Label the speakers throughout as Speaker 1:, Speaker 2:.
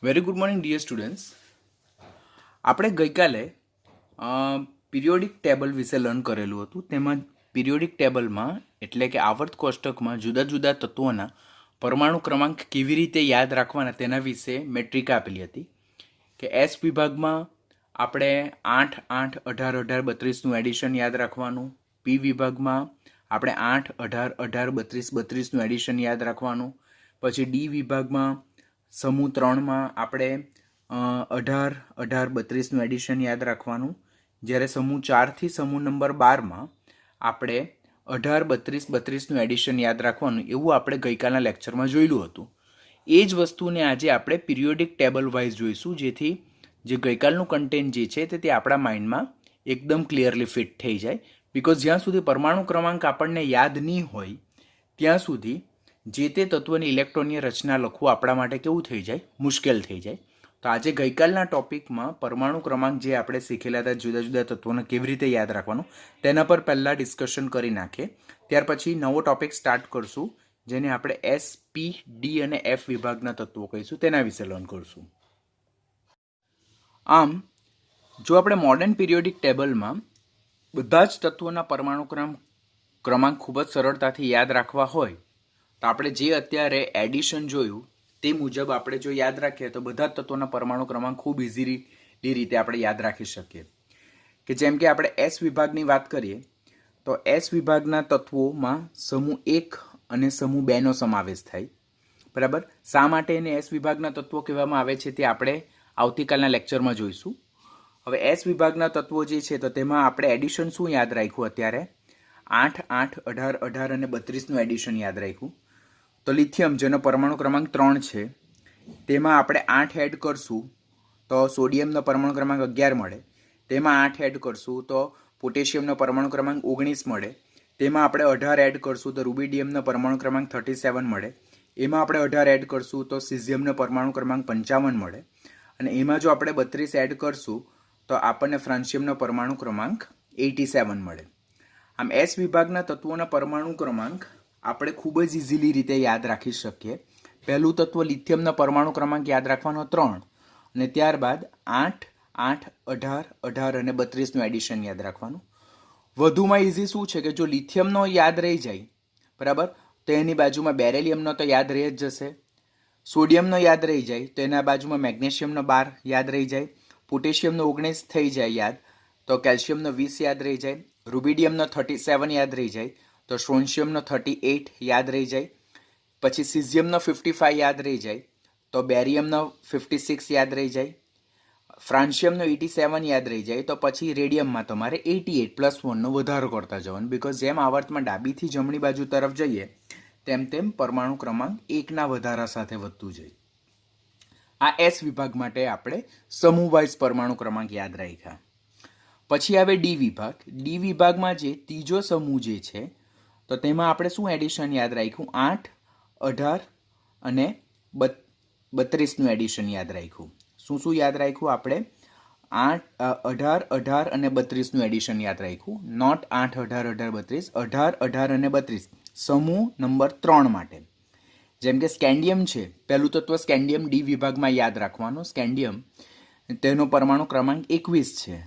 Speaker 1: Very good morning dear students. આપણે ગઈકાલે periodic table વિશે લર્ન કરેલું હતું. તેમાં પિરિયોડિક ટેબલમાં એટલે કે આવર્ત કોષ્ટકમાં જુદા જુદા તત્વોના પરમાણુ ક્રમાંક કેવી રીતે યાદ રાખવાના તેના વિશે મેટ્રિક આપેલી હતી. કે એસ વિભાગમાં આપણે 8, 8, 18, 18, 32નું એડિશન યાદ રાખવાનું. પી વિભાગમાં આપણે 8, 18, 18, 32, 32નું એડિશન યાદ રાખવાનું. પછી ડી વિભાગમાં સમૂહ 3માં આપણે 18, 18, 32નું એડિશન યાદ રાખવાનું. જ્યારે સમૂહ 4થી સમૂહ નંબર 12માં આપણે 18, 32, 32નું એડિશન યાદ રાખવાનું. એવું આપણે ગઈકાલના લેક્ચરમાં જોયેલું હતું. એ જ વસ્તુને આજે આપણે પિરિયોડિક ટેબલ વાઇઝ જોઈશું, જેથી જે ગઈકાલનું કન્ટેન્ટ જે છે તે આપણા માઇન્ડમાં એકદમ ક્લિયરલી ફિટ થઈ જાય. બિકોઝ જ્યાં સુધી પરમાણુ ક્રમાંક આપણને યાદ નહીં હોય ત્યાં સુધી જે તે તત્વની ઇલેક્ટ્રોનની રચના લખવું આપણા માટે કેવું થઈ જાય, મુશ્કેલ થઈ જાય. તો આજે ગઈકાલના ટોપિકમાં પરમાણુ ક્રમાંક જે આપણે શીખેલા હતા જુદા જુદા તત્વોને કેવી રીતે યાદ રાખવાનું તેના પર પહેલાં ડિસ્કશન કરી નાખીએ. ત્યાર પછી નવો ટોપિક સ્ટાર્ટ કરશું, જેને આપણે એસ, પી, ડી અને એફ વિભાગના તત્વો કહીશું. તેના વિશે લર્ન કરશું. આમ જો આપણે મોડર્ન પિરિયોડિક ટેબલમાં બધા જ તત્વોના પરમાણુ ક્રમાંક ખૂબ જ સરળતાથી યાદ રાખવા હોય તો આપણે જે અત્યારે એડિશન જોયું તે મુજબ આપણે જો યાદ રાખીએ તો બધા જ તત્વોના પરમાણુ ક્રમાંક ખૂબ ઇઝીલી રીતે આપણે યાદ રાખી શકીએ. કે જેમ કે આપણે એસ વિભાગની વાત કરીએ તો એસ વિભાગના તત્વોમાં સમૂહ 1 અને સમૂહ 2નો સમાવેશ થાય. બરાબર. શા માટે એને એસ વિભાગના તત્વો કહેવામાં આવે છે તે આપણે આવતીકાલના લેક્ચરમાં જોઈશું. હવે એસ વિભાગના તત્વો જે છે તો તેમાં આપણે એડિશન શું યાદ રાખ્યું અત્યારે? 8, 8, 18, 18 અને 32નું એડિશન યાદ રાખ્યું. તો લિથિયમ, જેનો પરમાણુ ક્રમાંક 3 છે, તેમાં આપણે 8 એડ કરશું તો સોડિયમનો પરમાણુ ક્રમાંક 11 મળે. તેમાં 8 એડ કરશું તો પોટેશિયમનો પરમાણુ ક્રમાંક 19 મળે. તેમાં આપણે 18 એડ કરશું તો રૂબિડિયમનો પરમાણુ ક્રમાંક 37 મળે. એમાં આપણે 18 એડ કરશું તો સિઝિયમનો પરમાણુ ક્રમાંક 55 મળે. અને એમાં જો આપણે 32 એડ કરશું તો આપણને ફ્રાન્સિયમનો પરમાણુ ક્રમાંક 87 મળે. આમ એસ વિભાગના તત્વોના પરમાણુ ક્રમાંક આપણે ખૂબ જ ઇઝીલી રીતે યાદ રાખી શકીએ. પહેલું તત્વ લિથિયમનો પરમાણુ ક્રમાંક યાદ રાખવાનો 3 અને ત્યારબાદ 8, 8, 18, 18 અને 32નું એડિશન યાદ રાખવાનું. વધુમાં ઇઝી શું છે કે જો લિથિયમનો યાદ રહી જાય, બરાબર, તો એની બાજુમાં બેરેલિયમનો તો યાદ રહી જ જશે. સોડિયમનો યાદ રહી જાય તો એના બાજુમાં મેગ્નેશિયમનો 12 યાદ રહી જાય. પોટેશિયમનો 19 થઈ જાય યાદ તો કેલ્શિયમનો 20 યાદ રહી જાય. રૂબિડિયમનો 37 યાદ રહી જાય તો સ્ટ્રોન્શિયમનો 38 યાદ રહી જાય. પછી સિઝિયમનો 55 યાદ રહી જાય તો બેરિયમનો 56 યાદ રહી જાય. ફ્રાન્સિયમનો 87 યાદ રહી જાય તો પછી રેડિયમમાં તમારે 88+1નો વધારો કરતા જવાનું. બિકોઝ જેમ આવર્તમાં ડાબીથી જમણી બાજુ તરફ જઈએ તેમ તેમ પરમાણુ ક્રમાંક 1ના વધારા સાથે વધતું જાય. આ એસ વિભાગ માટે આપણે સમૂહ વાઇઝ પરમાણુ ક્રમાંક યાદ રાખ્યા. પછી આવે ડી વિભાગ. ડી વિભાગમાં જે ત્રીજો સમૂહ જે છે તો તેમાં આપણે શું એડિશન યાદ રાખ્યું? 8, 18 અને 32નું એડિશન યાદ રાખ્યું. શું શું યાદ રાખ્યું આપણે? 8, 18, 18 અને 32નું એડિશન યાદ રાખ્યું. નોટ 8, 18, 18, 32, 18, 18 અને 32 સમૂહ નંબર 3 માટે. જેમ કે સ્કેન્ડિયમ છે, પહેલું તત્વ સ્કેન્ડિયમ ડી વિભાગમાં યાદ રાખવાનું. સ્કેન્ડિયમ, તેનો પરમાણુ ક્રમાંક 21 છે.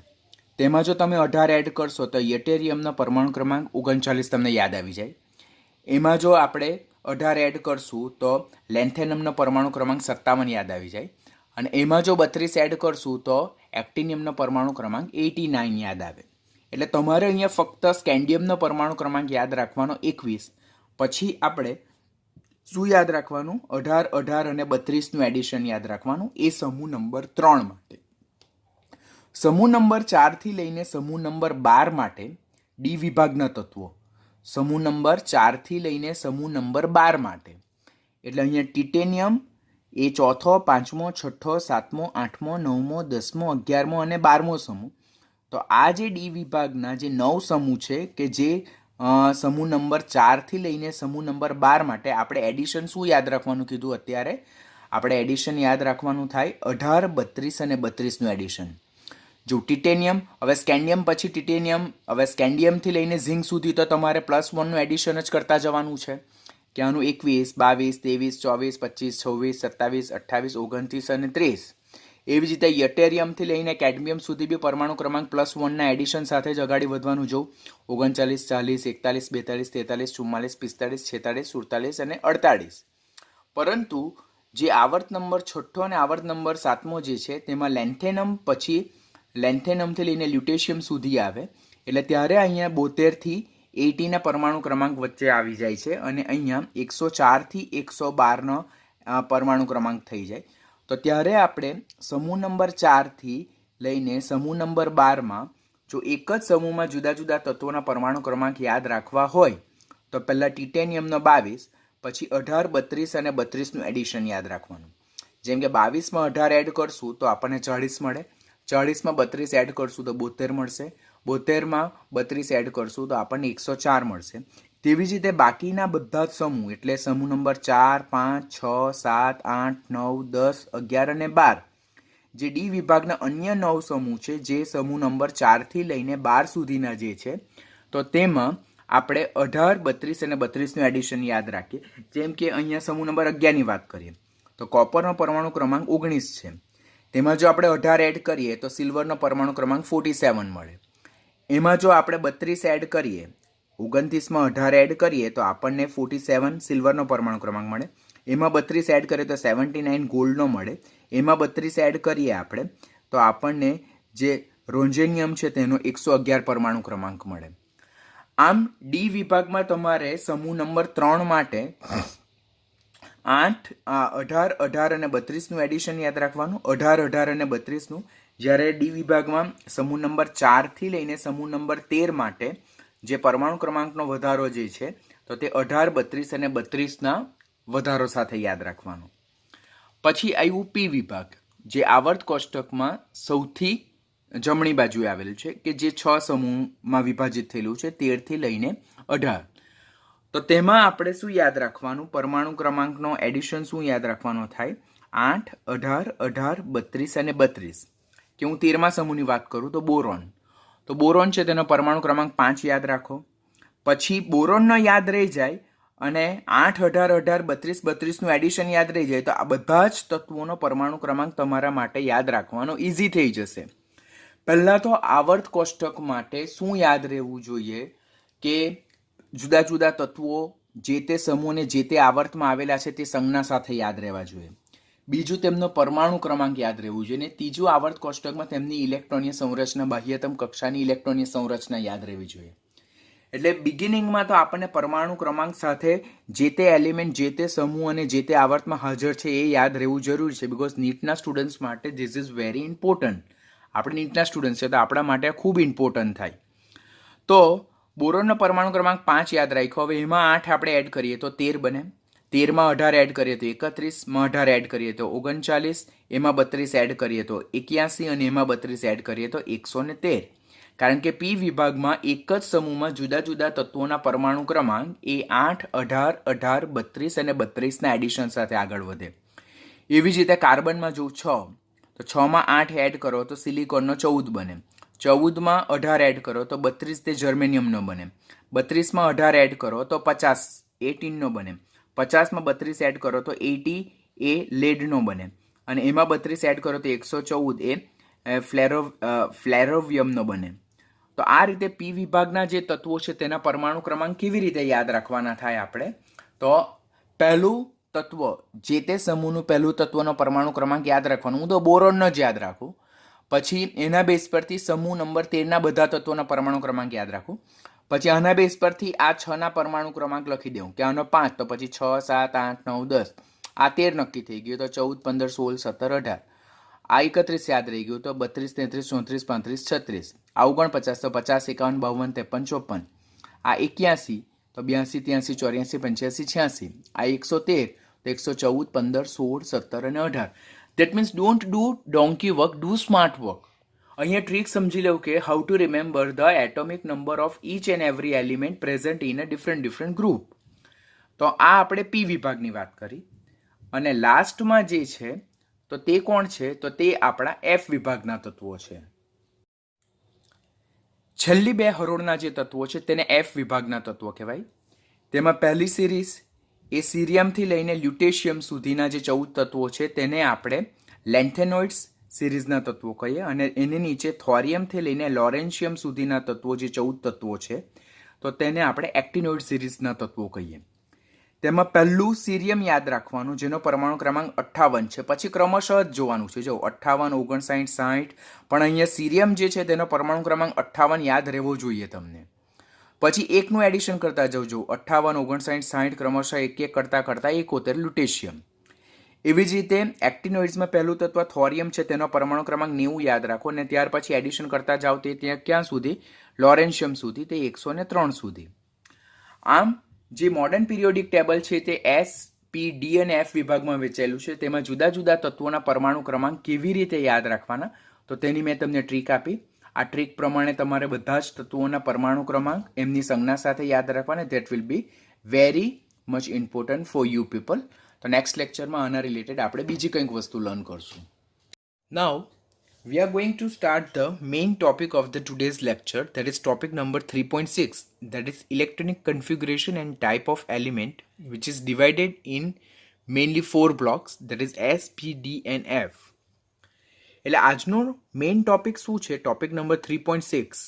Speaker 1: તેમાં જો તમે 18 એડ કરશો તો યટેરિયમનો પરમાણુ ક્રમાંક 39 તમને યાદ આવી જાય. એમાં જો આપણે 18 એડ કરશું તો લેન્થેનમનો પરમાણુ ક્રમાંક 57 યાદ આવી જાય. અને એમાં જો 32 એડ કરશું તો એક્ટિનિયમનો પરમાણુ ક્રમાંક 89 યાદ આવે. એટલે તમારે અહીંયા ફક્ત સ્કેન્ડિયમનો પરમાણુ ક્રમાંક યાદ રાખવાનો 21. પછી આપણે શું યાદ રાખવાનું? 18, 18 અને 32નું એડિશન યાદ રાખવાનું. એ સમૂહ નંબર 3 માટે. સમૂહ નંબર 4થી લઈને સમૂહ નંબર 12 માટે ડી વિભાગના તત્વો. સમૂહ નંબર 4થી લઈને સમૂહ નંબર 12 માટે એટલે અહીંયા ટિટેનિયમ એ ચોથો, પાંચમો, છઠ્ઠો, સાતમો, આઠમો, નવમો, 10મો, 11મો અને 12મો સમૂહ. તો આ જે ડી વિભાગના જે 9 સમૂહ છે કે જે સમૂહ નંબર 4થી લઈને સમૂહ નંબર 12 માટે આપણે એડિશન શું યાદ રાખવાનું કીધું અત્યારે? આપણે એડિશન યાદ રાખવાનું થાય 18, 32 અને 32નું એડિશન. જો ટિટેનિયમ, હવે સ્કેન્ડિયમ પછી ટિટેનિયમ, હવે સ્કેન્ડિયમથી લઈને ઝિંક સુધી તો તમારે +1નું એડિશન જ કરતા જવાનું છે. કે આનું 21, 22, 23, 24, 25, 26, 27, 28, 29 અને 30. એવી જ રીતે યટેરિયમથી લઈને કેડમિયમ સુધી બી પરમાણુ ક્રમાંક +1ના એડિશન સાથે જ આગળ વધવાનું જોઉં. 39, 40, 41, 42, 43, 44, 45, 46, 47 અને 48. પરંતુ જે આવર્ત નંબર 6 અને આવર્ત નંબર 7 જે છે તેમાં લેન્થેનમ પછી લેન્થેનમથી લઈને લ્યુટેશિયમ સુધી આવે, એટલે ત્યારે અહીંયા 72થી 80ના પરમાણુ ક્રમાંક વચ્ચે આવી જાય છે અને અહીંયા 104થી 112નો પરમાણુ ક્રમાંક થઈ જાય. તો ત્યારે આપણે સમૂહ નંબર 4થી લઈને સમૂહ નંબર 12માં જો એક જ સમૂહમાં જુદા જુદા તત્વોના પરમાણુ ક્રમાંક યાદ રાખવા હોય તો પહેલાં ટિટેનિયમનો 22, પછી 18, 32 અને 32નું એડિશન યાદ રાખવાનું. જેમ કે 22માં 18 એડ કરશું તો આપણને 40 મળે, 40માં 32 એડ કરશું તો 72 મળશે, 72માં 32 એડ કરશું તો આપણને 104 મળશે. તેવી જ રીતે બાકીના બધા જ સમૂહ એટલે સમૂહ નંબર 4, 5, 6, 7, 8, 9, 10, 11 અને 12 જે ડી વિભાગના અન્ય 9 સમૂહ છે, જે સમૂહ નંબર 4થી લઈને 12 સુધીના જે છે, તો તેમાં આપણે 18, 32 અને 32નું એડિશન યાદ રાખીએ. જેમ કે અહીંયા સમૂહ નંબર 11ની વાત કરીએ તો કોપરનો પરમાણુ ક્રમાંક 19 છે. તેમાં જો આપણે 18 એડ કરીએ તો સિલ્વરનો પરમાણુ ક્રમાંક 47 મળે. એમાં જો આપણે 32 એડ કરીએ, 29માં 18 એડ કરીએ તો આપણને 47 સિલ્વરનો પરમાણુ ક્રમાંક મળે. એમાં 32 એડ કરીએ તો 79 ગોલ્ડનો મળે. એમાં 32 એડ કરીએ આપણે તો આપણને જે રોન્જેનિયમ છે તેનો 111 પરમાણુ ક્રમાંક મળે. આમ ડી વિભાગમાં તમારે સમૂહ નંબર 3 માટે 8, 18, 18 અને 32નું એડિશન યાદ રાખવાનું, 18, 18 અને 32નું. જ્યારે ડી વિભાગમાં સમૂહ નંબર 4થી લઈને સમૂહ નંબર 13 માટે જે પરમાણુ ક્રમાંકનો વધારો જે છે તો તે 18, 32 અને 32ના વધારો સાથે યાદ રાખવાનું. પછી આવ્યું પી વિભાગ, જે આવર્ત કોષ્ટકમાં સૌથી જમણી બાજુએ આવેલું છે, કે જે 6 સમૂહમાં વિભાજિત થયેલું છે, 13થી લઈને 18. તો તેમાં આપણે શું યાદ રાખવાનું, પરમાણુ ક્રમાંકનો એડિશન શું યાદ રાખવાનો થાય, 8, 18, 18, 32 અને 32. કે હું 13મા સમૂહની વાત કરું તો બોરોન. તો બોરોન છે તેનો પરમાણુ ક્રમાંક 5 યાદ રાખો. પછી બોરોનનો યાદ રહી જાય અને 8, 18, 18, 32, 32નું એડિશન યાદ રહી જાય તો આ બધા જ તત્વોનો પરમાણુ ક્રમાંક તમારા માટે યાદ રાખવાનો ઇઝી થઈ જશે. પહેલાં તો આવર્ત કોષ્ટક માટે શું યાદ રહેવું જોઈએ કે જુદા જુદા તત્વો જે તે સમૂહને જે તે આવર્તમાં આવેલા છે તે સંજ્ઞા સાથે યાદ રહેવા જોઈએ. બીજું તેમનો પરમાણુ ક્રમાંક યાદ રહેવું જોઈએ. અને ત્રીજું આવર્ત કોષ્ટકમાં તેમની ઇલેક્ટ્રોનીય સંરચના, બાહ્યતમ કક્ષાની ઇલેક્ટ્રોનીય સંરચના યાદ રહેવી જોઈએ. એટલે બિગિનિંગમાં તો આપણને પરમાણુ ક્રમાંક સાથે જે તે એલિમેન્ટ જે તે સમૂહ અને જે તે આવર્તમાં હાજર છે એ યાદ રહેવું જરૂરી છે. બિકોઝ નીટના સ્ટુડન્ટ્સ માટે ધીસ ઇઝ વેરી ઇમ્પોર્ટન્ટ. આપણે નીટના સ્ટુડન્ટ છે તો આપણા માટે ખૂબ ઇમ્પોર્ટન્ટ થાય. તો બોરોનનો પરમાણુ ક્રમાંક 5 યાદ રાખ્યો. હવે એમાં 8 આપણે એડ કરીએ તો 13 બને, 13માં 18 એડ કરીએ તો 31, માં 18 એડ કરીએ તો 39, એમાં 32 એડ કરીએ તો 81 અને એમાં 32 એડ કરીએ તો 113. કારણ કે પી વિભાગમાં એક જ સમૂહમાં જુદા જુદા તત્વોના પરમાણુ ક્રમાંક એ 8, 18, 18, 32 અને 32ના એડિશન સાથે આગળ વધે. એવી જ રીતે કાર્બનમાં જો 6, તો 6માં 8 એડ કરો તો સિલિકોનનો 14 બને, 14માં 18 એડ કરો તો 32 તે જર્મેનિયમનો બને, 32માં 18 એડ કરો તો 50 18નો બને, 50માં 32 એડ કરો તો 80 એ લેડનો બને અને એમાં 32 એડ કરો તો 114 એ ફ્લેરોવિયમનો બને. તો આ રીતે પી વિભાગના જે તત્વો છે તેના પરમાણુ ક્રમાંક કેવી રીતે યાદ રાખવાના થાય આપણે, તો પહેલું તત્વ જે તે સમૂહનું પહેલું તત્વનો પરમાણુ ક્રમાંક યાદ રાખવાનું. હું તો બોરોનનો જ યાદ રાખું. પછી એના બેઝ પરથી સમૂહ નંબર 13ના બધા તત્વોના પરમાણુ ક્રમાંક યાદ રાખું. પછી આના બેઝ પરથી આ 6ના પરમાણુ ક્રમાંક લખી દઉં કે આનો 5, તો પછી 6, 7, 8, 9, 10, આ 13 નક્કી થઈ ગયું તો 14, 15, 16, 17, 18. આ 31 યાદ રહી ગયું તો 32, 33, 34, 35, 36. આ 49 તો 50, 51, 52, 53, 54. આ 81 તો 82, 83, 84, 85, 86. આ 113 તો 114, 15, 16, 17 અને 18. That means don't do donkey work, do smart work. અહીંયા ટ્રીક સમજી લો કે how to remember the atomic number of each and every element present in a different group. તો આ આપણે પી વિભાગની વાત કરી. અને લાસ્ટમાં જે છે તો તે કોણ છે, તો તે આપણા એફ વિભાગના તત્વો છે. છેલ્લી 2 હરોળના જે તત્વો છે તેને એફ વિભાગના તત્વો કહેવાય. તેમાં પહેલી સિરીઝ એ સીરિયમથી લઈને લ્યુટેશિયમ સુધીના જે 14 તત્વો છે તેને આપણે લેન્થેનોઇડ્સ સિરીઝના તત્વો કહીએ, અને એની નીચે થોરિયમથી લઈને લોરેન્શિયમ સુધીના તત્વો જે 14 તત્વો છે તો તેને આપણે એક્ટિનોઇડ સિરીઝના તત્વો કહીએ. તેમાં પહેલું સીરિયમ યાદ રાખવાનું, જેનો પરમાણુ ક્રમાંક 58 છે. પછી ક્રમશઃ જ જોવાનું છે, જો 58, 59, 60, પણ અહીંયા સીરિયમ જે છે તેનો પરમાણુ ક્રમાંક 58 યાદ રહેવો જોઈએ તમને. પછી એકનું એડિશન કરતા જજો, 58, 59, 60 ક્રમશઃ એક એક કરતાં 71 લ્યુટેશિયમ. એવી જ રીતે એક્ટિનોઇડ્સમાં પહેલું તત્વ થોરિયમ છે, તેનો પરમાણુ ક્રમાંક 90 યાદ રાખો, અને ત્યાર પછી એડિશન કરતા જાઓ તે ત્યાં ક્યાં સુધી, લોરેન્શિયમ સુધી, તે 103 સુધી. આમ જે મોડર્ન પિરિયોડિક ટેબલ છે તે S, P, D અને F વિભાગમાં વહેંચાયેલું છે. તેમાં જુદા જુદા તત્વોના પરમાણુ ક્રમાંક કેવી રીતે યાદ રાખવાના તો તેની મેં તમને ટ્રીક આપી. આ ટ્રીક પ્રમાણે તમારે બધા જ તત્વોના પરમાણુ ક્રમાંક એમની સંજ્ઞા સાથે યાદ રાખવાના. That will be very much important for you people. તો નેક્સ્ટ લેક્ચરમાં આના રિલેટેડ આપણે બીજી કંઈક વસ્તુ લર્ન કરશું. નાઉ we are going to start the main topic of the today's lecture, that is topic number 3.6, that is electronic configuration and type of element, which is divided in mainly 4 blocks, that is S, P, D and F. એટલે આજનો main topic શું છે, topic number 3.6,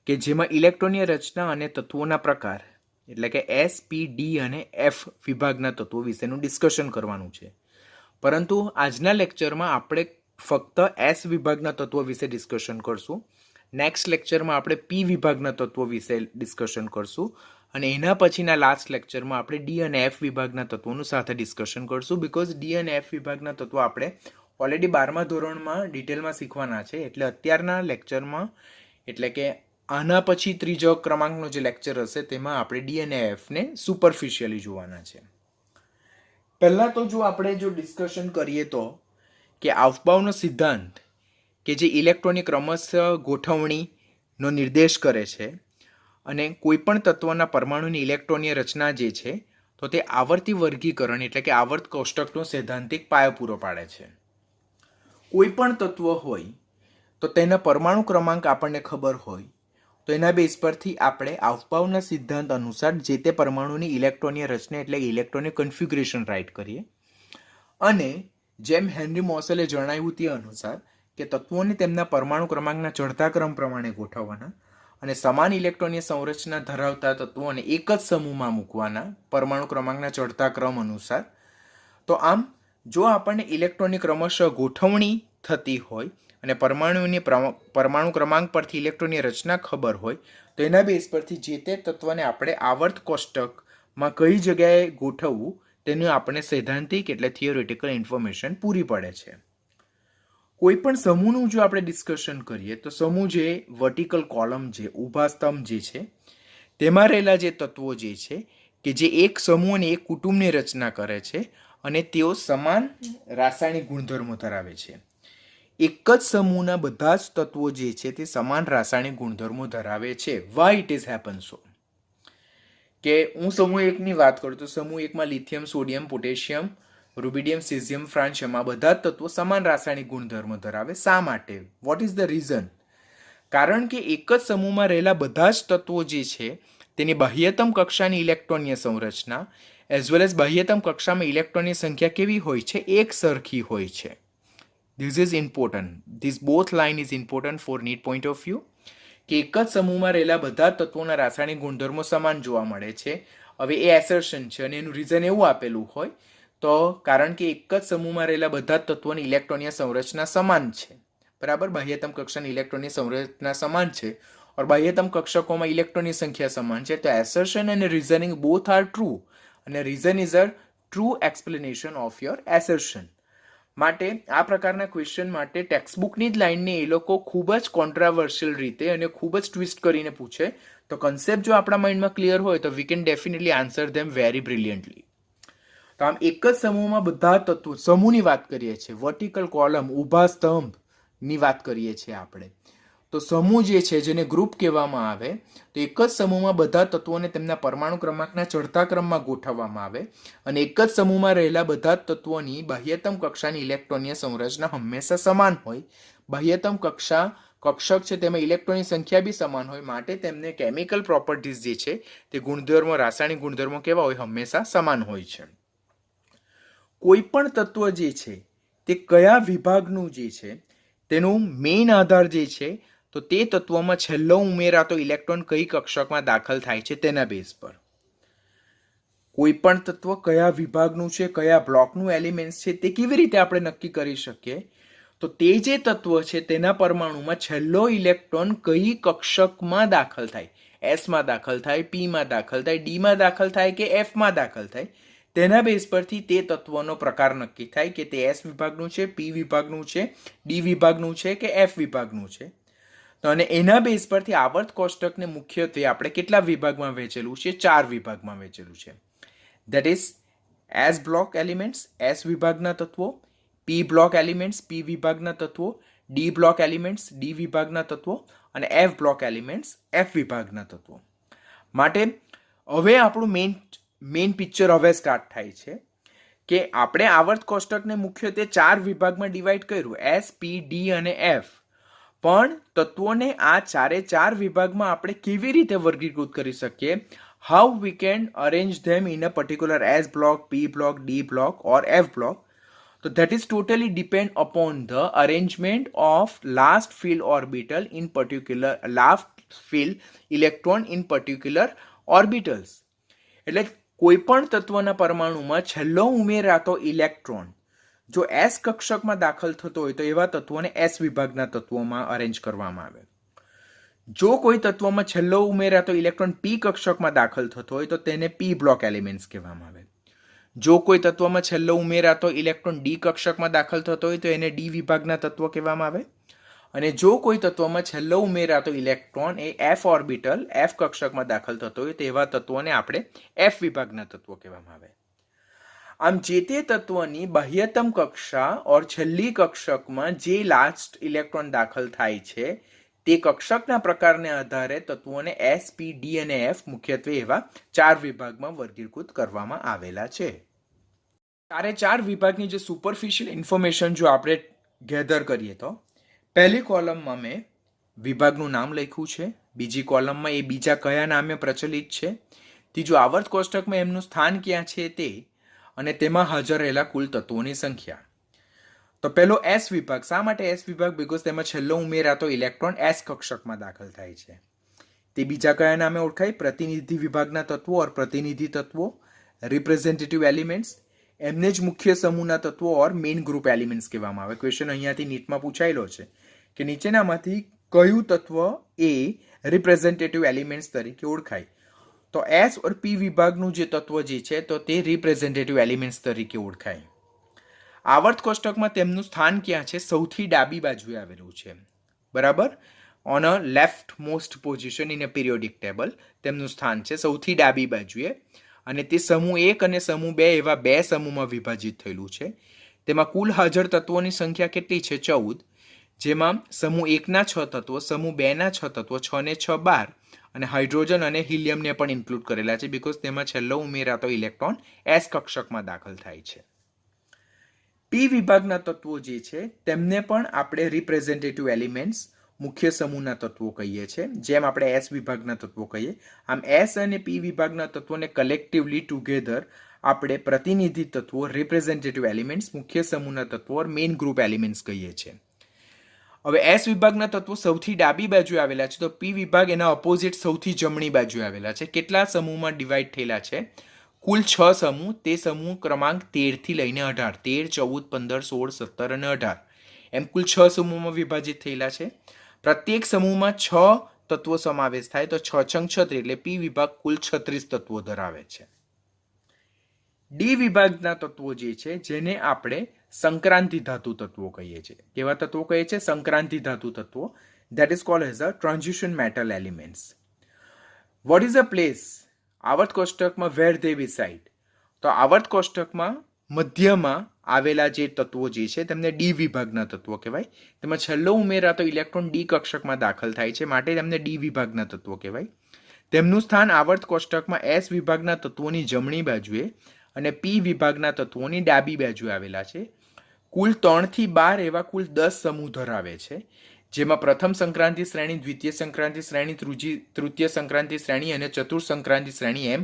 Speaker 1: કે જેમાં ઇલેક્ટ્રોનની રચના અને તત્વોના પ્રકાર એટલે કે S, P, D અને F વિભાગના તત્વો વિશેનું ડિસ્કશન કરવાનું છે. પરંતુ આજના લેક્ચરમાં આપણે ફક્ત S વિભાગના તત્વો વિશે ડિસ્કશન કરશું. નેક્સ્ટ લેક્ચરમાં આપણે P વિભાગના તત્વો વિશે ડિસ્કશન કરશું, અને એના પછીના લાસ્ટ લેક્ચરમાં આપણે D અને F વિભાગના તત્વોનું સાથે ડિસ્કશન કરશું. બિકોઝ D અને F વિભાગના તત્વો આપણે ઓલરેડી 12મા ધોરણમાં ડિટેલમાં શીખવાના છે. એટલે અત્યારના લેક્ચરમાં, એટલે કે આના પછી ત્રીજો ક્રમાંકનો જે લેક્ચર હશે તેમાં આપણે D અને Fને સુપરફિશિયલી જોવાના છે. પહેલાં તો જો આપણે ડિસ્કશન કરીએ તો કે અફબાઉનો સિદ્ધાંત કે જે ઇલેક્ટ્રોનની ક્રમશઃ ગોઠવણીનો નિર્દેશ કરે છે અને કોઈપણ તત્વના પરમાણુની ઇલેક્ટ્રોનીય રચના જે છે તો તે આવર્તી વર્ગીકરણ એટલે કે આવર્ત કોષ્ટકનો સૈદ્ધાંતિક પાયો પૂરો પાડે છે. કોઈપણ તત્વ હોય તો તેના પરમાણુ ક્રમાંક આપણને ખબર હોય તો એના બેઝ પરથી આપણે અફબાઉના સિદ્ધાંત અનુસાર જે તે પરમાણુની ઇલેક્ટ્રોનીય રચના એટલે ઇલેક્ટ્રોનિક કન્ફિગ્યુરેશન રાઇટ કરીએ. અને જેમ હેનરી મોસેલે જણાવ્યું તે અનુસાર કે તત્વોને તેમના પરમાણુ ક્રમાંકના ચડતા ક્રમ પ્રમાણે ગોઠવવાના અને સમાન ઇલેક્ટ્રોનીય સંરચના ધરાવતા તત્વોને એક જ સમૂહમાં મૂકવાના પરમાણુ ક્રમાંકના ચડતા ક્રમ અનુસાર. તો આમ જો આપણને ઇલેક્ટ્રોનની ક્રમશઃ ગોઠવણી થતી હોય અને પરમાણુ ક્રમાંક પરથી ઇલેક્ટ્રોનની રચના ખબર હોય તો એના બેઝ પરથી જે તે તત્વને આપણે આવર્ત કોષ્ટકમાં કઈ જગ્યાએ ગોઠવવું તેનું આપણે સૈદ્ધાંતિક એટલે થિયોરિટિકલ ઇન્ફોર્મેશન પૂરી પડે છે. કોઈ પણ સમૂહનું જો આપણે ડિસ્કશન કરીએ તો સમૂહ જે વર્ટિકલ કોલમ જે ઊભા સ્તંભ જે છે તેમાં રહેલા જે તત્વો જે છે કે જે એક સમૂહ અને એક કુટુંબની રચના કરે છે અને તેઓ સમાન રાસાયણિક ગુણધર્મો ધરાવે છે. એક જ સમૂહના બધા જ તત્વો જે છે તે સમાન રાસાયણિક ગુણધર્મો ધરાવે છે. Why it is happen so? કે હું સમૂહ એકની વાત કરું તો સમૂહ એકમાં lithium, sodium, potassium, rubidium, caesium, francium આ બધા જ તત્વો સમાન રાસાયણિક ગુણધર્મો ધરાવે. શા માટે? What is the reason? કારણ કે એક જ સમૂહમાં રહેલા બધા જ તત્વો જે છે તેની બાહ્યતમ કક્ષાની ઇલેક્ટ્રોનીય સંરચના એઝ વેલ એઝ બાહ્યતમ કક્ષામાં ઇલેક્ટ્રોનની સંખ્યા કેવી હોય છે? એક સરખી હોય છે. This is important. This both line is important for NEET point of view કે એક જ સમૂહમાં રહેલા બધા તત્વોના રાસાયણિક ગુણધર્મો સમાન જોવા મળે છે. હવે એ એસર્શન છે અને એનું રીઝન એવું આપેલું હોય તો કારણ કે એક જ સમૂહમાં રહેલા બધા તત્વોની ઇલેક્ટ્રોનીય સંરચના સમાન છે. બરાબર, બાહ્યતમ કક્ષાની ઇલેક્ટ્રોનની સંરચના સમાન છે और બાહ્યતમ કક્ષકોમાં ઇલેક્ટ્રોનની સંખ્યા સમાન છે. તો એસર્શન અને રીઝનિંગ બોથ આર ટ્રુ અને reason is a true explanation of your assertion. માટે આ પ્રકારના ક્વેશ્ચન માટે ટેક્સ્ટબુકની જ લાઇનને એ લોકો ખૂબ જ કોન્ટ્રાવર્શિયલ રીતે અને ખૂબ જ ટ્વિસ્ટ કરીને પૂછે. તો કન્સેપ્ટ જો આપણા માઇન્ડમાં ક્લિયર હોય તો we can definitely answer them very brilliantly. તો આમ એક જ સમૂહમાં બધા તત્વો, સમૂહની વાત કરીએ છીએ, વર્ટિકલ કોલમ ઊભા સ્તંભની વાત કરીએ છીએ આપણે, તો સમૂહ જે છે જેને ગ્રુપ કહેવામાં આવે તો એક જ સમૂહમાં બધા તત્વોને તેમના પરમાણુ ક્રમાંકના ચડતા ક્રમમાં ગોઠવવામાં આવે અને એક જ સમૂહમાં રહેલા બધા તત્વોની બાહ્યતમ કક્ષાની ઇલેક્ટ્રોનીય સંરચના હંમેશા સમાન હોય. બાહ્યતમ કક્ષા કક્ષક છે તેમાં ઇલેક્ટ્રોનની સંખ્યા બી સમાન હોય, માટે તેમને કેમિકલ પ્રોપર્ટીઝ જે છે તે ગુણધર્મો, રાસાયણિક ગુણધર્મો કેવા હોય? હંમેશા સમાન હોય છે. કોઈ પણ તત્વ જે છે તે કયા વિભાગનું જે છે તેનું મેઇન આધાર જે છે તો તે તત્વમાં છેલ્લો ઉમેરાતો ઇલેક્ટ્રોન કઈ કક્ષકમાં દાખલ થાય છે તેના બેઝ પર. કોઈ પણ તત્વ કયા વિભાગનું છે, કયા બ્લોકનું એલિમેન્ટ છે તે કેવી રીતે આપણે નક્કી કરી શકીએ? તો તે જે તત્વ છે તેના પરમાણુમાં છેલ્લો ઇલેક્ટ્રોન કઈ કક્ષકમાં દાખલ થાય, એસમાં દાખલ થાય, પીમાં દાખલ થાય, ડીમાં દાખલ થાય કે એફમાં દાખલ થાય, તેના બેઝ પરથી તે તત્વનો પ્રકાર નક્કી થાય કે તે એસ વિભાગનું છે, પી વિભાગનું છે, ડી વિભાગનું છે કે એફ વિભાગનું છે. તો અને એના બેઝ પરથી આવર્ત કોષ્ટકને મુખ્યત્વે આપણે કેટલા વિભાગમાં વહેંચેલું છે? 4 વિભાગમાં વહેંચેલું છે. That is S block elements, S વિભાગના તત્વો, પી બ્લોક એલિમેન્ટ્સ, પી વિભાગના તત્વો, ડી બ્લોક એલિમેન્ટ્સ, ડી વિભાગના તત્વો અને એફ બ્લોક એલિમેન્ટ્સ, એફ વિભાગના તત્વો. માટે હવે આપણું મેઇન પિક્ચર હવે સ્ટાર્ટ થાય છે કે આપણે આવર્ત કોષ્ટકને મુખ્યત્વે 4 વિભાગમાં ડિવાઈડ કર્યું, એસ, પી, ડી અને એફ. પણ તત્વોને આ 4 વિભાગમાં આપણે કેવી રીતે વર્ગીકૃત કરી શકીએ? How we can arrange them in a particular S block, P block, D block or F block? So that is totally depend upon the arrangement of last field orbital in particular, last field electron in particular orbitals. એટલે કોઈ પણ તત્વના પરમાણુમાં છેલ્લો ઉમેરાતો electron જો S કક્ષકમાં દાખલ થતો હોય તો એવા તત્વોને એસ વિભાગના તત્વોમાં અરેન્જ કરવામાં આવે. જો કોઈ તત્વમાં છેલ્લો ઉમેરાતો ઇલેક્ટ્રોન પી કક્ષકમાં દાખલ થતો હોય તો તેને પી બ્લોક એલિમેન્ટ્સ કહેવામાં આવે. જો કોઈ તત્વમાં છેલ્લો ઉમેરાતો ઇલેક્ટ્રોન ડી કક્ષકમાં દાખલ થતો હોય તો એને ડી વિભાગના તત્વો કહેવામાં આવે. અને જો કોઈ તત્વમાં છેલ્લો ઉમેરાતો ઇલેક્ટ્રોન એ એફ ઓર્બિટલ, એફ કક્ષકમાં દાખલ થતો હોય તેવા તત્વોને આપણે એફ વિભાગના તત્વો કહેવામાં આવે. આમ જે તે તત્વની બાહ્યતમ કક્ષા ઓર છેલ્લી કક્ષકમાં જે લાસ્ટ ઇલેક્ટ્રોન દાખલ થાય છે તે કક્ષકના પ્રકારને આધારે તત્વોને એસ, પી, ડી અને એફ મુખ્યત્વે એવા 4 વિભાગમાં વર્ગીકૃત કરવામાં આવેલા છે. 4 વિભાગની જે સુપરફિશિયલ ઇન્ફોર્મેશન જો આપણે ગેધર કરીએ તો પહેલી કોલમમાં મેં વિભાગનું નામ લખ્યું છે, બીજી કોલમમાં એ બીજા કયા નામે પ્રચલિત છે, ત્રીજું આવર્ત કોષ્ટકમાં એમનું સ્થાન ક્યાં છે તે, અને તેમાં હાજર રહેલા કુલ તત્વોની સંખ્યા. તો પહેલો એસ વિભાગ. શા માટે એસ વિભાગ? બીકોઝ તેમાં છેલ્લો ઉમેરાતો ઇલેક્ટ્રોન એસ કક્ષકમાં દાખલ થાય છે. તે બીજા કયા નામે ઓળખાય? પ્રતિનિધિ વિભાગના તત્વો ઓર પ્રતિનિધિ તત્વો, રિપ્રેઝેન્ટેટિવ એલિમેન્ટ્સ, એમને જ મુખ્ય સમૂહના તત્વો ઓર મેઇન ગ્રુપ એલિમેન્ટ્સ કહેવામાં આવે. ક્વેશ્ચન અહીંયાથી નીટમાં પૂછાયેલો છે કે નીચેનામાંથી કયું તત્વ એ રિપ્રેઝેન્ટેટિવ એલિમેન્ટ્સ તરીકે ઓળખાય? તો એસ ઓર પી વિભાગનું જે તત્વ જે છે તો તે રિપ્રેઝેન્ટેટિવ એલિમેન્ટ્સ તરીકે ઓળખાય. આવર્ત કોષ્ટકમાં તેમનું સ્થાન ક્યાં છે? સૌથી ડાબી બાજુએ આવેલું છે. બરાબર, on a left most position in a periodic table તેમનું સ્થાન છે સૌથી ડાબી બાજુએ. અને તે સમૂહ 1 અને સમૂહ 2 એવા 2 સમૂહમાં વિભાજિત થયેલું છે. તેમાં કુલ હાજર તત્વોની સંખ્યા કેટલી છે? 14. જેમાં સમૂહ 1ના 6 તત્વો, સમૂહ 2ના 6 તત્વો, 6 ને 6 12 અને હાઇડ્રોજન અને હિલિયમને પણ ઇન્ક્લુડ કરેલા છે બીકોઝ તેમાં છેલ્લો ઉમેરાતો ઇલેક્ટ્રોન એસ કક્ષકમાં દાખલ થાય છે. પી વિભાગના તત્વો જે છે તેમને પણ આપણે રિપ્રેઝેન્ટેટિવ એલિમેન્ટ્સ, મુખ્ય સમૂહના તત્વો કહીએ છીએ, જેમ આપણે એસ વિભાગના તત્વો કહીએ. આમ એસ અને પી વિભાગના તત્વોને કલેક્ટિવલી ટુગેધર આપણે પ્રતિનિધિ તત્વો, રિપ્રેઝેન્ટેટિવ એલિમેન્ટ્સ, મુખ્ય સમૂહના તત્વો ઓર મેઇન ગ્રુપ એલિમેન્ટ્સ કહીએ છીએ. હવે એસ વિભાગના તત્વો સૌથી ડાબી બાજુ આવેલા છે તો પી વિભાગ એના ઓપોઝિટ સૌથી જમણી બાજુ આવેલા છે. કેટલા સમૂહમાં ડિવાઈડ થયેલા છે? કુલ 6 સમૂહ. તે સમૂહ ક્રમાંક 13 થી લઈને 18, 13, 14, 15, 16, 17 અને 18 એમ કુલ 6 સમૂહમાં વિભાજિત થયેલા છે. પ્રત્યેક સમૂહમાં 6 તત્વો સમાવેશ થાય તો 6 છંગ 36 એટલે પી વિભાગ કુલ 36 તત્વો ધરાવે છે. ડી વિભાગના તત્વો જે છે જેને આપણે સંક્રાંતિ ધાતુ તત્વો કહીએ છીએ. કેવા તત્વો કહીએ છીએ? સંક્રાંતિ ધાતુ તત્વો. That is called as a transition metal elements. What is a place આવર્ત કોષ્ટકમાં વેર ધે રિસાઇડ? તો આવર્ત કોષ્ટકમાં મધ્યમાં આવેલા જે તત્વો જે છે તેમને ડી વિભાગના તત્વો કહેવાય. તેમાં છેલ્લો ઉમેરાતો ઇલેક્ટ્રોન ડી કક્ષકમાં દાખલ થાય છે માટે તેમને ડી વિભાગના તત્વો કહેવાય. તેમનું સ્થાન આવર્ત કોષ્ટકમાં એસ વિભાગના તત્વોની જમણી બાજુએ અને પી વિભાગના તત્વોની ડાબી બાજુએ આવેલા છે. કુલ 3 થી 12 એવા કુલ 10 સમૂહ ધરાવે છે. જેમાં પ્રથમ સંક્રાંતિ શ્રેણી, દ્વિતીય સંક્રાંતિ શ્રેણી, તૃતીય સંક્રાંતિ શ્રેણી અને ચતુર્થ સંક્રાંતિ શ્રેણી એમ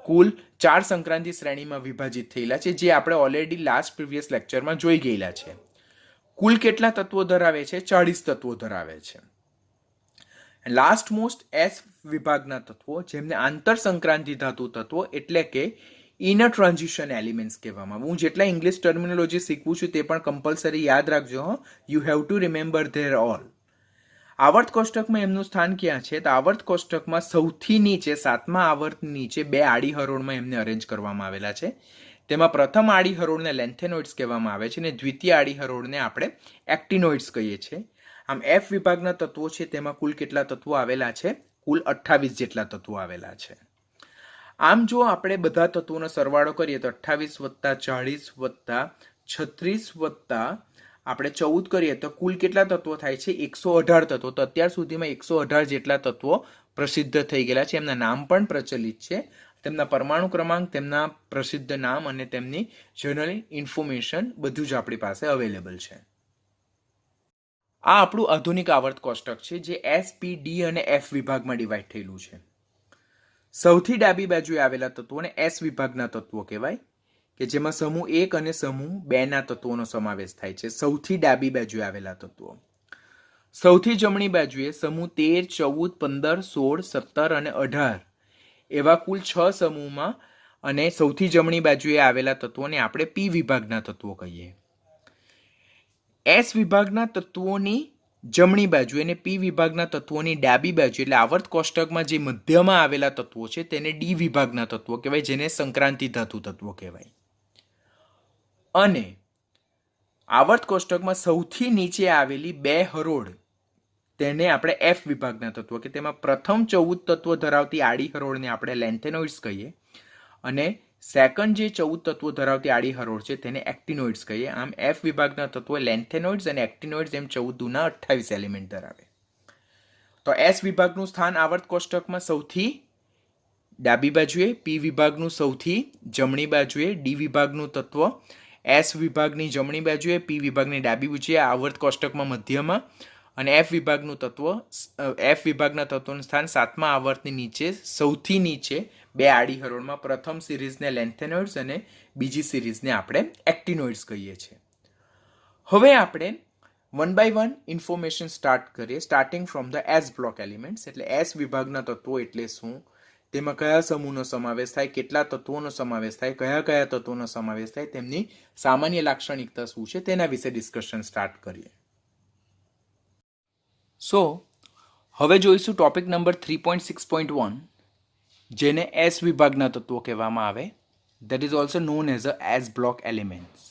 Speaker 1: કુલ 4 સંક્રાંતિ શ્રેણીમાં વિભાજિત થયેલા છે, જે આપણે ઓલરેડી લાસ્ટ પ્રીવિયસ લેક્ચરમાં જોઈ ગયેલા છે. કુલ કેટલા તત્વો ધરાવે છે? 40 તત્વો ધરાવે છે. લાસ્ટ મોસ્ટ એસ વિભાગના તત્વો, જેમને આંતર સંક્રાંતિ ધાતુ તત્વો એટલે કે ઇનર ટ્રાન્ઝિશન એલિમેન્ટ્સ કહેવામાં આવે. હું જેટલા ઇંગ્લિશ ટર્મિનોલોજી શીખવું છું તે પણ કમ્પલસરી યાદ રાખજો. You have to remember there all. આવર્ત કોષ્ટકમાં એમનું સ્થાન ક્યાં છે? તો આવર્ત કોષ્ટકમાં સૌથી નીચે 7મા આવર્ત નીચે 2 આડી હરોળમાં એમને અરેન્જ કરવામાં આવેલા છે. તેમાં પ્રથમ આડી હરોળને લેન્થેનોઇડ્સ કહેવામાં આવે છે અને દ્વિતીય આડી હરોળને આપણે એક્ટિનોઇડ્સ કહીએ છીએ. આમ એફ વિભાગના તત્વો છે તેમાં કુલ કેટલા તત્વો આવેલા છે? કુલ 28 જેટલા તત્વો આવેલા છે. આમ જો આપણે બધા તત્વોનો સરવાળો કરીએ તો 28 + 40 + 36 આપણે 14 કરીએ તો કુલ કેટલા તત્વો થાય છે? 118 તત્વો. તો અત્યાર સુધીમાં 118 જેટલા તત્વો પ્રસિદ્ધ થઈ ગયેલા છે. એમના નામ પણ પ્રચલિત છે. તેમના પરમાણુ ક્રમાંક, તેમના પ્રસિદ્ધ નામ અને તેમની જનરલ ઇન્ફોર્મેશન બધું જ આપણી પાસે અવેલેબલ છે. આ આપણું આધુનિક આવર્ત કોષ્ટક છે, જે એસ, પી, ડી અને એફ વિભાગમાં ડિવાઈડ થયેલું છે. સૌથી ડાબી બાજુએ આવેલા તત્વોને એસ વિભાગના તત્વો કહેવાય, કે જેમાં સમૂહ 1 અને સમૂહ 2 ના તત્વોનો સમાવેશ થાય છે. સૌથી ડાબી બાજુએ આવેલા તત્વો. સૌથી જમણી બાજુએ સમૂહ 13, 14, 15, 16, 17 અને 18 એવા કુલ 6 સમૂહમાં અને સૌથી જમણી બાજુએ આવેલા તત્વોને આપણે પી વિભાગના તત્વો કહીએ. એસ વિભાગના તત્વોની જમણી બાજુ અને પી વિભાગના તત્વોની ડાબી બાજુ એટલે આવર્ત કોષ્ટકમાં જે મધ્યમાં આવેલા તત્વો છે તેને ડી વિભાગના તત્વો કહેવાય, જેને સંક્રાંતિ ધાતુ તત્વો કહેવાય. અને આવર્ત કોષ્ટકમાં સૌથી નીચે આવેલી 2 હરોળ તેને આપણે એફ વિભાગના તત્વો, કે તેમાં પ્રથમ 14 તત્વો ધરાવતી આડી હરોળને આપણે લેન્થેનોઇડ્સ કહીએ અને સેકન્ડ જે 14 તત્વો ધરાવતી આડી હરોળ છે તેને એક્ટિનોઇડ્સ કહીએ. આમ એફ વિભાગના તત્વો લેન્થેનોઇડ્સ અને એક્ટિનોઇડ્સ એમ 14 ના 28 એલિમેન્ટ ધરાવે. તો એસ વિભાગનું સ્થાન આવર્ત કોષ્ટકમાં સૌથી ડાબી બાજુએ, પી વિભાગનું સૌથી જમણી બાજુએ, ડી વિભાગનું તત્વ એસ વિભાગની જમણી બાજુએ, પી વિભાગની ડાબી બાજુએ, આવર્ત કોષ્ટકમાં મધ્યમાં, અને એફ વિભાગનું તત્વ, એફ વિભાગના તત્વનું સ્થાન 7મા આવર્તની નીચે, સૌથી નીચે 2 આડી હરોળમાં. પ્રથમ સિરીઝને લેન્થેનોઇડ્સ અને બીજી સિરીઝને આપણે એક્ટિનોઇડ્સ કહીએ છીએ. હવે આપણે 1 by 1 ઇન્ફોર્મેશન સ્ટાર્ટ કરીએ, starting from the S block elements. એટલે એસ વિભાગના તત્વો એટલે શું, તેમાં કયા સમૂહનો સમાવેશ થાય, કેટલા તત્વોનો સમાવેશ થાય, કયા કયા તત્વોનો સમાવેશ થાય, તેમની સામાન્ય લાક્ષણિકતા શું છે, તેના વિશે ડિસ્કશન સ્ટાર્ટ કરીએ. સો હવે જોઈશું ટોપિક નંબર 3.6.1, જેને એસ વિભાગના તત્વો કહેવામાં આવે. That is also known as a S block elements.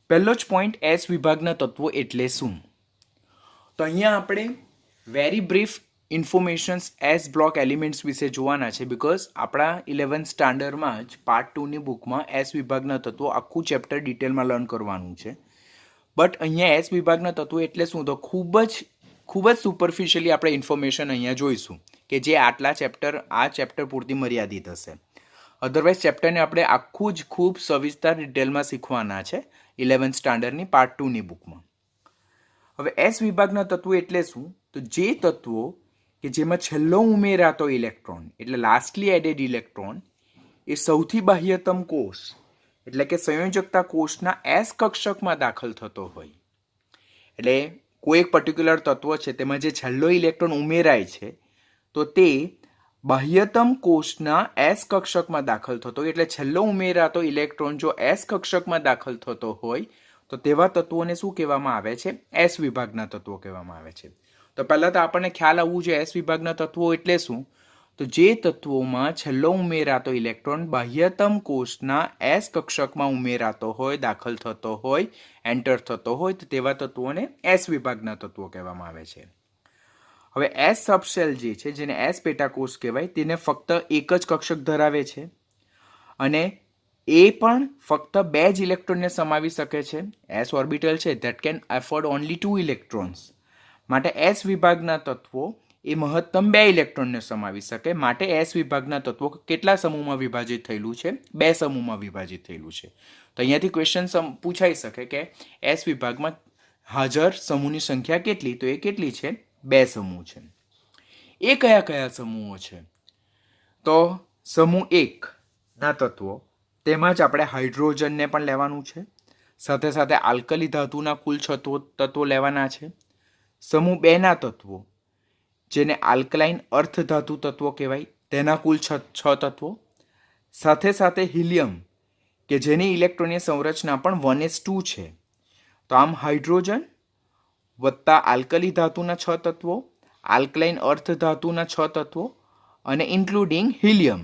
Speaker 1: પહેલો જ પોઈન્ટ, એસ વિભાગના તત્વો એટલે શું. તો અહીંયા આપણે very brief informations S block elements વિશે જોવાના છે, બિકોઝ આપણા 11th સ્ટાન્ડર્ડમાં જ પાર્ટ 2ની બુકમાં એસ વિભાગના તત્વો આખું ચેપ્ટર ડિટેલમાં લર્ન કરવાનું છે. બટ અહીંયા એસ વિભાગના તત્વો એટલે શું, તો ખૂબ જ સુપરફિશિયલી આપણે ઇન્ફોર્મેશન અહીંયા જોઈશું, કે જે આ ચેપ્ટર પૂરતી મર્યાદિત હશે. અધરવાઇઝ ચેપ્ટરને આપણે આખું જ ખૂબ સવિસ્તાર ડિટેલમાં શીખવાના છે 11th સ્ટાન્ડર્ડની પાર્ટ 2ની બુકમાં. હવે એસ વિભાગના તત્વો એટલે શું, તો જે તત્વો કે જેમાં છેલ્લો ઉમેરાતો ઇલેક્ટ્રોન એટલે લાસ્ટલી એડેડ ઇલેક્ટ્રોન એ સૌથી બાહ્યતમ કોષ એટલે કે સંયોજકતા કોષના એસ કક્ષકમાં દાખલ થતો હોય. એટલે કોઈ એક પર્ટિક્યુલર તત્વ છે તેમાં જે છેલ્લો ઇલેક્ટ્રોન ઉમેરાય છે તો તે બાહ્યતમ કોષના એસ કક્ષકમાં દાખલ થતો હોય. એટલે છેલ્લો ઉમેરાતો ઇલેક્ટ્રોન જો એસ કક્ષકમાં દાખલ થતો હોય તો તેવા તત્વોને શું કહેવામાં આવે છે, એસ વિભાગના તત્વો કહેવામાં આવે છે. તો પહેલાં તો આપણને ખ્યાલ આવવું જોઈએ એસ વિભાગના તત્વો એટલે શું, તો જે તત્વોમાં છેલ્લો ઉમેરાતો ઇલેક્ટ્રોન બાહ્યતમ કોષના એસ કક્ષકમાં ઉમેરાતો હોય, દાખલ થતો હોય, એન્ટર થતો હોય, તો તેવા તત્વોને એસ વિભાગના તત્વો કહેવામાં આવે છે. હવે એસ સબશેલ જે છે, જેને એસ પેટાકોષ કહેવાય, તેને ફક્ત એક જ કક્ષક ધરાવે છે અને એ પણ ફક્ત 2 જ ઇલેક્ટ્રોનને સમાવી શકે છે. એસ ઓર્બિટલ છે that can afford only 2 electrons. માટે એસ વિભાગના તત્વો એ મહત્તમ 2 ઇલેક્ટ્રોનને સમાવી શકે. માટે એસ વિભાગના તત્વો કેટલા સમૂહમાં વિભાજિત થયેલું છે, 2 સમૂહમાં વિભાજિત થયેલું છે. તો અહીંયાથી ક્વેશ્ચન પૂછાઈ શકે કે એસ વિભાગમાં હાજર સમૂહની સંખ્યા કેટલી? તો એ કેટલી છે? 2 સમૂહ છે. એ કયા કયા સમૂહો છે? તો સમૂહ 1 ના તત્વો, તેમાં જ આપણે હાઇડ્રોજનને પણ લેવાનું છે, સાથે સાથે આલ્કલી ધાતુના કુલ 6 તત્વો લેવાના છે. સમૂહ 2 ના તત્વો, જેને આલ્કલાઇન અર્ધ ધાતુ તત્વો કહેવાય, તેના કુલ 6 તત્વો, સાથે સાથે હિલિયમ કે જેની ઇલેક્ટ્રોનની સંરચના પણ 1s2 છે. તો આમ હાઇડ્રોજન વત્તા આલ્કલી ધાતુના 6 તત્વો, આલ્કલાઇન અર્ધ ધાતુના 6 તત્વો અને ઇન્ક્લુડિંગ હિલિયમ,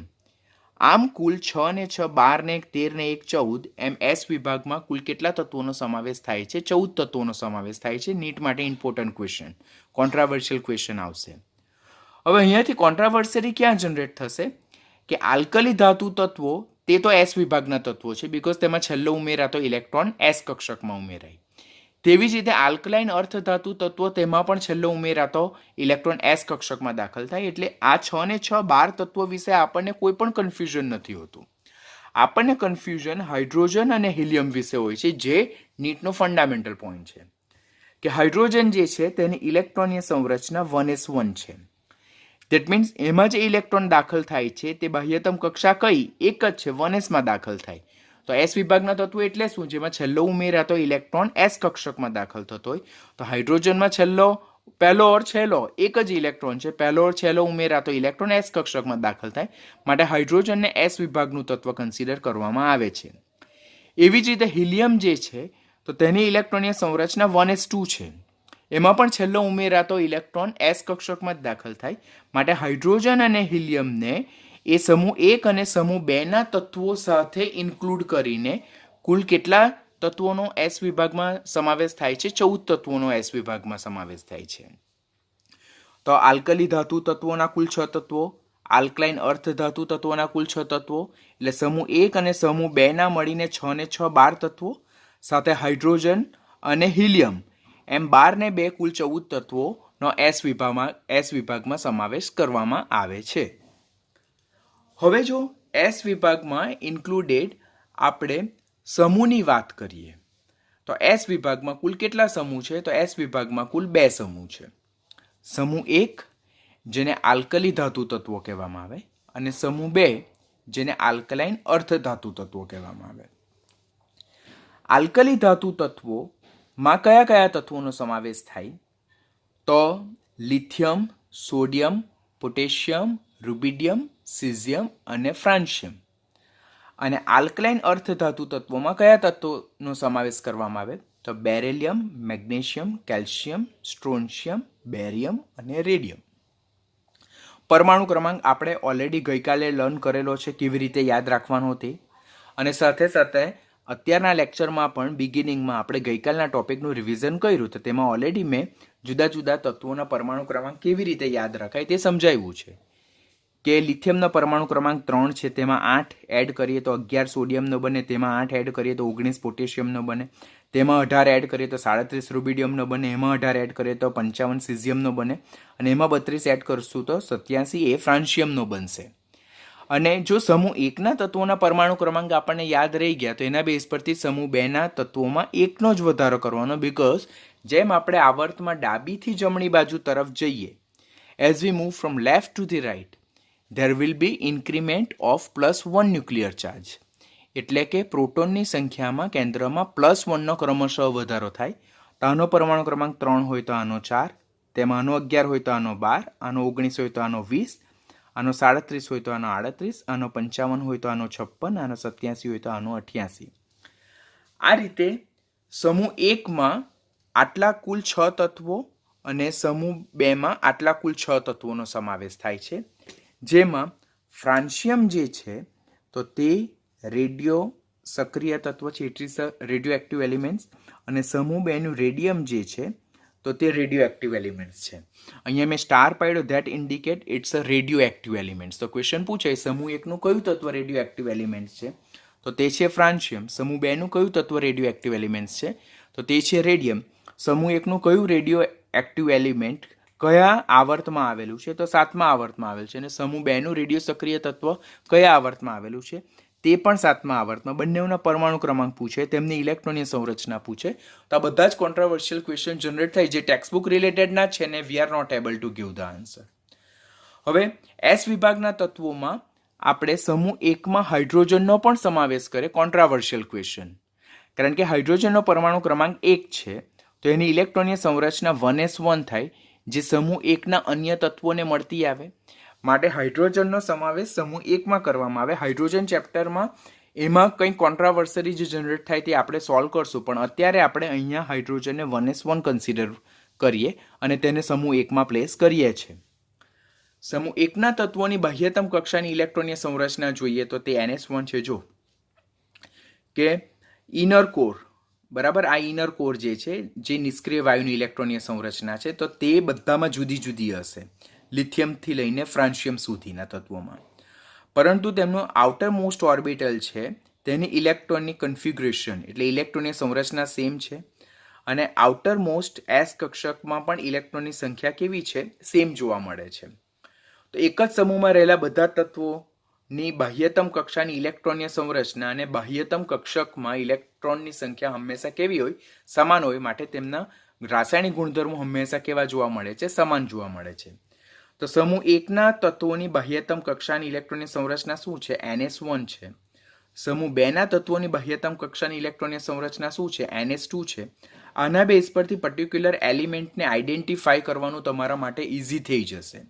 Speaker 1: આમ કુલ 6 ને 6 12 ને 1 13 ને 1 14, એમ એસ વિભાગમાં કુલ કેટલા તત્વોનો સમાવેશ થાય છે? 14 તત્વોનો સમાવેશ થાય છે. નીટ માટે ઇમ્પોર્ટન્ટ ક્વેશ્ચન, કોન્ટ્રાવર્શિયલ ક્વેશ્ચન આવશે. હવે અહીંયાથી કોન્ટ્રાવર્સરી ક્યાં જનરેટ થશે કે આલ્કલી ધાતુ તત્વો તે તો એસ વિભાગના તત્વો છે, બીકોઝ તેમાં છેલ્લો ઉમેરાતો ઇલેક્ટ્રોન એસ કક્ષકમાં ઉમેરાય. તેવી જ રીતે આલ્કલાઇન અર્ધ ધાતુ તત્વો, તેમાં પણ છેલ્લો ઉમેરાતો ઇલેક્ટ્રોન એસ કક્ષકમાં દાખલ થાય. એટલે આ 6 ને 6 12 તત્વો વિશે આપણને કોઈ પણ કન્ફ્યુઝન નથી હોતું. આપણને કન્ફ્યુઝન હાઇડ્રોજન અને હિલિયમ વિશે હોય છે, જે નીટનો ફંડામેન્ટલ પોઈન્ટ છે કે હાઇડ્રોજન જે છે તેની ઇલેક્ટ્રોનની સંરચના 1s1 છે. દેટ મીન્સ એમાં જે ઇલેક્ટ્રોન દાખલ થાય છે તે બાહ્યતમ કક્ષા કઈ? એક જ છે, 1s માં દાખલ થાય. તો એસ વિભાગના તત્વો એટલે શું? જેમાં છેલ્લો ઉમેરાતો ઇલેક્ટ્રોન એસ કક્ષકમાં દાખલ થતો હોય. તો હાઇડ્રોજનમાં પહેલો ઓર છેલ્લો એક જ ઇલેક્ટ્રોન છે, પહેલો ઓર છેલ્લો ઉમેરાતો ઇલેક્ટ્રોન એસ કક્ષકમાં દાખલ થાય, માટે હાઇડ્રોજનને એસ વિભાગનું તત્વ કન્સિડર કરવામાં આવે છે. એવી જ રીતે હિલિયમ જે છે તો તેની ઇલેક્ટ્રોનની સંરચના 1s2 છે, એમાં પણ છેલ્લો ઉમેરાતો ઇલેક્ટ્રોન એસ કક્ષકમાં જ દાખલ થાય, માટે હાઇડ્રોજન અને હિલિયમને એ સમૂહ 1 અને સમૂહ 2 ના તત્વો સાથે ઇન્ક્લુડ કરીને કુલ કેટલા તત્વોનો એસ વિભાગમાં સમાવેશ થાય છે? 14 તત્વોનો એસ વિભાગમાં સમાવેશ થાય છે. તો આલ્કલી ધાતુ તત્વોના કુલ 6 તત્વો, આલ્કલાઇન અર્ધ ધાતુ તત્વોના કુલ 6 તત્વો, એટલે સમૂહ 1 અને સમૂહ 2 ના મળીને 6 ને 6 12 તત્વો, સાથે હાઇડ્રોજન અને હિલિયમ, એમ 12 ને 2 કુલ 14 તત્વોનો એસ વિભાગમાં સમાવેશ કરવામાં આવે છે. હવે જો એસ વિભાગમાં ઇન્ક્લુડેડ આપણે સમૂહની વાત કરીએ તો એસ વિભાગમાં કુલ કેટલા સમૂહ છે? તો એસ વિભાગમાં કુલ 2 સમૂહ છે. સમૂહ 1 જેને આલ્કલી ધાતુ તત્વો કહેવામાં આવે, અને સમૂહ 2 જેને આલ્કલાઇન અર્ધ ધાતુ તત્વો કહેવામાં આવે. આલ્કલી ધાતુ તત્વોમાં કયા કયા તત્વોનો સમાવેશ થાય? તો lithium, sodium, potassium, rubidium, caesium અને ફ્રાન્સિયમ. અને આલ્કલાઇન અર્ધ ધાતુ તત્વોમાં કયા તત્વોનો સમાવેશ કરવામાં આવે? તો બેરિલિયમ, મેગ્નેશિયમ, કેલ્શિયમ, સ્ટ્રોન્શિયમ, બેરિયમ અને રેડિયમ. પરમાણુ ક્રમાંક આપણે ઓલરેડી ગઈકાલે લર્ન કરેલો છે, કેવી રીતે યાદ રાખવાનો તે, અને સાથે સાથે અત્યારના લેક્ચરમાં પણ બિગિનિંગમાં આપણે ગઈકાલના ટોપિકનું રિવિઝન કર્યું, તો તેમાં ઓલરેડી મેં જુદા જુદા તત્વોના પરમાણુ ક્રમાંક કેવી રીતે યાદ રખાય તે સમજાવ્યું છે. કે લિથિયમનો પરમાણુ ક્રમાંક 3 છે, તેમાં 8 એડ કરીએ તો 11 સોડિયમનો બને, તેમાં 8 એડ કરીએ તો 19 પોટેશિયમનો બને, તેમાં 18 એડ કરીએ તો 37 રૂબિડિયમનો બને, એમાં 18 એડ કરીએ તો 55 સીઝિયમનો બને, અને એમાં 32 એડ કરશું તો 87 એ ફ્રાન્સિયમનો બનશે. અને જો સમૂહ 1ના તત્વોના પરમાણુ ક્રમાંક આપણને યાદ રહી ગયા તો એના બેઝ પરથી સમૂહ 2ના તત્વોમાં એકનો જ વધારો કરવાનો, બીકોઝ જેમ આપણે આવર્તમાં ડાબીથી જમણી બાજુ તરફ જઈએ, as we move from left to the right, there will be increment of +1 nuclear charge. એટલે કે પ્રોટોનની સંખ્યામાં કેન્દ્રમાં +1નો ક્રમશઃ વધારો થાય. તો આનો પરમાણુ ક્રમાંક 3 હોય તો આનો 4, તેમાં આનો 11 હોય તો આનો 12, આનો 19 હોય તો આનો 20, આનો 37 હોય તો આનો 38, આનો 55 હોય તો આનો 56, આનો 87 હોય તો આનો 88. આ રીતે સમૂહ 1માં આટલા કુલ 6 તત્વો અને સમૂહ 2માં આટલા કુલ 6 તત્વોનો સમાવેશ થાય છે, જેમાં ફ્રાન્સિયમ જે છે તો તે રેડિયો સક્રિય તત્વ છે, it is radio active elements, અને સમૂહ 2નું રેડિયમ જે છે તો તે રેડિયો એક્ટિવ એલિમેન્ટ્સ છે. અહીંયા મેં સ્ટાર પાડ્યો, that indicate it's a radio active elements. તો ક્વેશ્ચન પૂછાય સમૂહ 1નું કયું તત્વ રેડિયો એક્ટિવ એલિમેન્ટ્સ છે? તો તે છે ફ્રાન્સિયમ. સમૂહ 2નું કયું તત્વ રેડિયો એક્ટિવ એલિમેન્ટ્સ છે? તો તે છે રેડિયમ. સમૂહ 1નું કયું રેડિયો એક્ટિવ એલિમેન્ટ કયા આવર્તમાં આવેલું છે? તો 7મા આવર્તમાં આવેલું છે. અને સમૂહ 2નું રેડિયો સક્રિય તત્વ કયા આવર્તમાં આવેલું છે? તે પણ 7મા આવર્તમાં બંનેના પરમાણુ ક્રમાંક પૂછે, તેમની ઇલેક્ટ્રોનની સંરચના પૂછે, તો આ બધા જ કોન્ટ્રાવર્શિયલ ક્વેશ્ચન જનરેટ થાય જે ટેક્સ્ટબુક રિલેટેડના છે ને we are not able to give the answer. હવે એસ વિભાગના તત્વોમાં આપણે સમૂહ 1માં હાઇડ્રોજનનો પણ સમાવેશ કરે કોન્ટ્રાવર્શિયલ ક્વેશ્ચન, કારણ કે હાઇડ્રોજનનો પરમાણુ ક્રમાંક 1 છે, તો એની ઇલેક્ટ્રોનની સંરચના 1s1 થાય, જે સમૂહ 1ના અન્ય તત્વોને મળતી આવે. માટે હાઇડ્રોજનનો સમાવેશ સમૂહ 1માં કરવામાં આવે. હાઇડ્રોજન ચેપ્ટરમાં એમાં કંઈ કોન્ટ્રાવર્સરી જે જનરેટ થાય તે આપણે સોલ્વ કરશું, પણ અત્યારે આપણે અહીંયા હાઇડ્રોજનને 1s1 કન્સિડર કરીએ અને તેને સમૂહ 1માં પ્લેસ કરીએ છીએ. સમૂહ 1ના તત્વોની બાહ્યતમ કક્ષાની ઇલેક્ટ્રોનની સંરચના જોઈએ તો તે NS1 છે. જો કે ઇનર કોર, બરાબર, આ ઇનર કોર જે છે જે નિષ્ક્રિય વાયુની ઇલેક્ટ્રોનની સંરચના છે, તો તે બધામાં જુદી જુદી હશે, લિથિયમથી લઈને ફ્રાન્સિયમ સુધીના તત્વોમાં. પરંતુ તેમનું આઉટર મોસ્ટ ઓર્બિટલ છે તેની ઇલેક્ટ્રોનની કન્ફિગ્યુરેશન એટલે ઇલેક્ટ્રોનની સંરચના સેમ છે, અને આઉટર મોસ્ટ એસ કક્ષકમાં પણ ઇલેક્ટ્રોનની સંખ્યા કેવી છે, સેમ જોવા મળે છે. તો એક જ સમૂહમાં રહેલા બધા તત્વોની બાહ્યતમ કક્ષાની ઇલેક્ટ્રોનની સંરચના અને બાહ્યતમ કક્ષકમાં ઇલેક્ટ્રોનની સંખ્યા હંમેશા કેવી હોય, સમાન હોય. માટે તેમના રાસાયણિક ગુણધર્મો હંમેશા કેવા જોવા મળે છે, સમાન જોવા મળે છે. તો સમૂહ 1ના તત્વોની બાહ્યતમ કક્ષાની ઇલેક્ટ્રોનની સંરચના શું છે, NS1 છે. સમૂહ 2ના તત્વોની બાહ્યતમ કક્ષાની ઇલેક્ટ્રોનની સંરચના શું છે, NS2 છે. આના બેઝ પરથી પર્ટિક્યુલર એલિમેન્ટને આઈડેન્ટિફાઈ કરવાનું તમારા માટે ઇઝી થઈ જશે.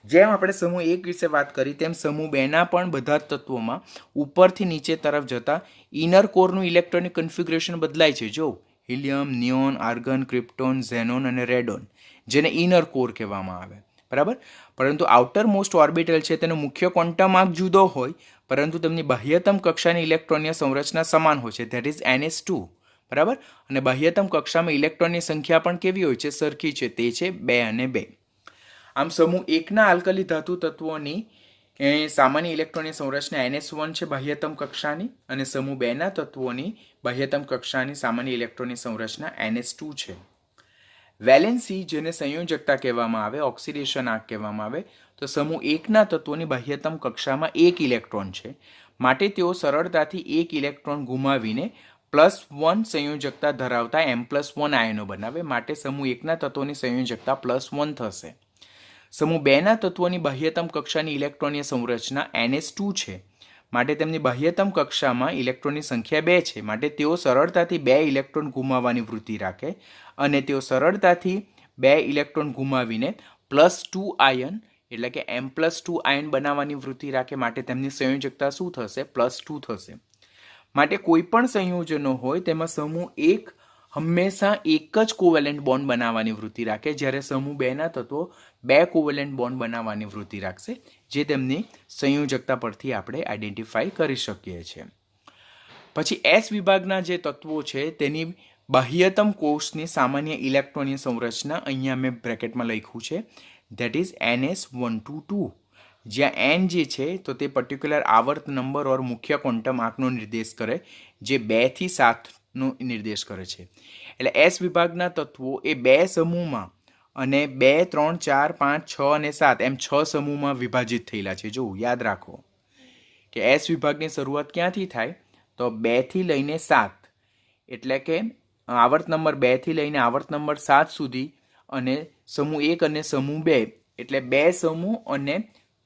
Speaker 1: જેમ આપણે સમૂહ 1 વિશે વાત કરી તેમ સમૂહ 2ના પણ બધા જ તત્વોમાં ઉપરથી નીચે તરફ જતા ઇનર કોરનું ઇલેક્ટ્રોનિક કન્ફિગ્યુરેશન બદલાય છે. જો helium, neon, argon, krypton, xenon અને રેડોન, જેને ઇનર કોર કહેવામાં આવે, બરાબર. પરંતુ આઉટર મોસ્ટ ઓર્બિટલ છે તેનો મુખ્ય ક્વોન્ટમ આંક જુદો હોય, પરંતુ તેમની બાહ્યતમ કક્ષાની ઇલેક્ટ્રોનની સંરચના સમાન હોય છે, ધેટ ઇઝ NS2, બરાબર. અને બાહ્યતમ કક્ષામાં ઇલેક્ટ્રોનની સંખ્યા પણ કેવી હોય છે, સરખી છે, તે છે 2 અને 2. આમ સમૂહ 1ના આલ્કલી ધાતુ તત્વોની સામાન્ય ઇલેક્ટ્રોનની સંરચના NS1 છે બાહ્યતમ કક્ષાની, અને સમૂહ 2ના તત્વોની બાહ્યતમ કક્ષાની સામાન્ય ઇલેક્ટ્રોનની સંરચના NS2 છે. વેલેન્સી, જેને સંયોજકતા કહેવામાં આવે, ઓક્સિડેશન આંક કહેવામાં આવે, તો સમૂહ 1ના તત્વોની બાહ્યતમ કક્ષામાં 1 ઇલેક્ટ્રોન છે, માટે તેઓ સરળતાથી 1 ઇલેક્ટ્રોન ગુમાવીને +1 સંયોજકતા ધરાવતા M+1 આયનો બનાવે. માટે સમૂહ 1ના તત્વોની સંયોજકતા +1 થશે. સમૂહ 2ના તત્વોની બાહ્યતમ કક્ષાની ઇલેક્ટ્રોનની સંરચના NS2 છે, માટે તેમની બાહ્યતમ કક્ષામાં ઇલેક્ટ્રોનની સંખ્યા 2 છે, માટે તેઓ સરળતાથી 2 ઇલેક્ટ્રોન ગુમાવવાની વૃત્તિ રાખે, અને તેઓ સરળતાથી 2 ઇલેક્ટ્રોન ગુમાવીને +2 આયન એટલે કે M+2 આયન બનાવવાની વૃત્તિ રાખે. માટે તેમની સંયોજકતા શું થશે, +2 થશે. માટે કોઈ પણ સંયોજનો હોય તેમાં સમૂહ 1 હંમેશા એક જ કોવેલેન્ટ બોન્ડ બનાવવાની વૃત્તિ રાખે, જ્યારે સમૂહ 2ના તત્વો 2 કોવેલેન્ટ બોન્ડ બનાવવાની વૃત્તિ રાખશે, જે તેમની સંયોજકતા પરથી આપણે આઈડેન્ટિફાઈ કરી શકીએ છીએ. પછી એસ વિભાગના જે તત્વો છે તેની બાહ્યતમ કોષની સામાન્ય ઇલેક્ટ્રોનની સંરચના અહીંયા મેં બ્રેકેટમાં લખ્યું છે, ધેટ ઇઝ NS122, જ્યાં N જે છે તો તે પર્ટિક્યુલર આવર્ત નંબર ઓર મુખ્ય ક્વોન્ટમ આંકનો નિર્દેશ કરે, જે 2 થી 7નો નિર્દેશ કરે છે. એટલે એસ વિભાગના તત્વો એ 2 સમૂહમાં અને 2, 3, 4, 5, 6 અને 7 એમ 6 સમૂહમાં વિભાજિત થયેલા છે. જો યાદ રાખો કે એસ વિભાગની શરૂઆત ક્યાંથી થાય, તો 2 થી લઈને 7, એટલે કે આવર્ત નંબર 2 થી લઈને આવર્ત નંબર 7 સુધી, અને સમૂહ 1 અને સમૂહ 2 એટલે 2 સમૂહ અને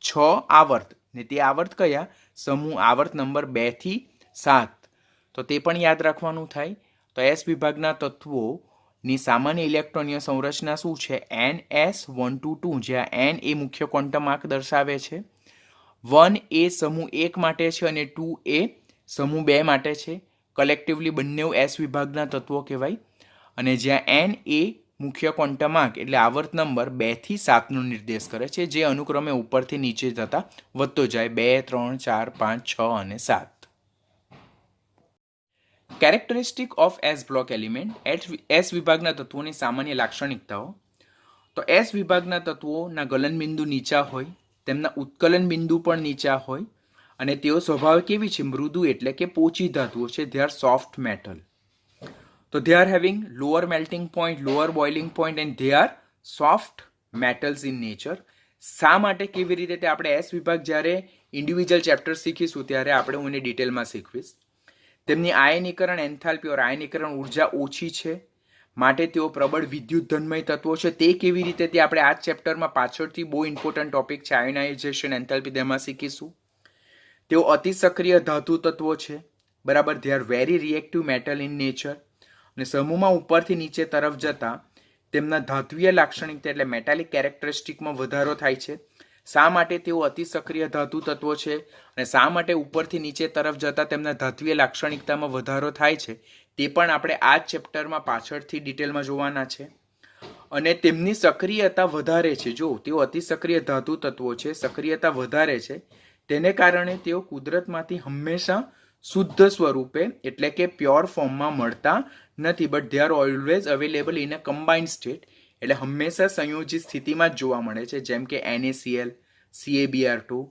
Speaker 1: 6 આવર્ત, ને તે આવર્ત કયા, સમૂહ આવર્ત નંબર 2 થી 7, તો તે પણ યાદ રાખવાનું થાય. તો એસ વિભાગના તત્વોની સામાન્ય ઇલેક્ટ્રોનીય સંરચના શું છે, NS122, જ્યાં N એ મુખ્ય ક્વોન્ટમ આંક દર્શાવે છે, 1 એ સમૂહ 1 માટે છે અને 2 એ સમૂહ 2 માટે છે. કલેક્ટિવલી બંને એસ વિભાગના તત્વો કહેવાય. અને જ્યાં N એ મુખ્ય ક્વોન્ટમ આંક એટલે આવર્ત નંબર 2 થી 7નો નિર્દેશ કરે છે, જે અનુક્રમે ઉપરથી નીચે જતા વધતો જાય, 2, 3, 4, 5, 6 અને 7. Characteristic of s block element, S વિભાગના તત્વોની સામાન્ય લાક્ષણિકતાઓ. તો એસ વિભાગના તત્વોના ગલનબિંદુ નીચા હોય, તેમના ઉત્કલન બિંદુ પણ નીચા હોય, અને તેઓ સ્વભાવ કેવી છે, મૃદુ એટલે કે પોચી ધાતુઓ છે, ધે આર સોફ્ટ મેટલ. તો they are having lower melting point, lower boiling point, and they are soft metals in nature. શા માટે કેવી રીતે તે આપણે એસ વિભાગ જ્યારે ઇન્ડિવિજ્યુઅલ ચેપ્ટર શીખીશું ત્યારે આપણે હું એને ડિટેલમાં શીખવીશ. તેમની આયનીકરણ એન્થાલ્પી ઓર આયનીકરણ ઉર્જા ઓછી છે માટે તેઓ પ્રબળ વિદ્યુત ધનમય તત્વો છે. તે કેવી રીતે તે આપણે આ ચેપ્ટરમાં પાછળથી બહુ ઇમ્પોર્ટન્ટ ટોપિક છે આયોનાઇઝેશન એન્થાલ્પી તેમાં શીખીશું. તેઓ અતિ સક્રિય ધાતુ તત્વો છે, બરાબર. They are very reactive metal in nature. અને સમૂહમાં ઉપરથી નીચે તરફ જતા તેમના ધાત્વીય લાક્ષણિકતા એટલે મેટાલિક કેરેક્ટરિસ્ટિકમાં વધારો થાય છે. શા માટે તેઓ અતિ સક્રિય ધાતુ તત્વો છે અને શા માટે ઉપરથી નીચે તરફ જતા તેમના ધાત્વીય લાક્ષણિકતામાં વધારો થાય છે તે પણ આપણે આ જ ચેપ્ટરમાં પાછળથી ડિટેલમાં જોવાના છે. અને તેમની સક્રિયતા વધારે છે. જો તેઓ અતિ સક્રિય ધાતુ તત્વો છે, સક્રિયતા વધારે છે, તેને કારણે તેઓ કુદરતમાંથી હંમેશા શુદ્ધ સ્વરૂપે એટલે કે પ્યોર ફોર્મમાં મળતા નથી, but they are always available in a combined state, એટલે હંમેશા સંયોજિત સ્થિતિમાં જ જોવા મળે છે, જેમ કે NaCl, CaBr2.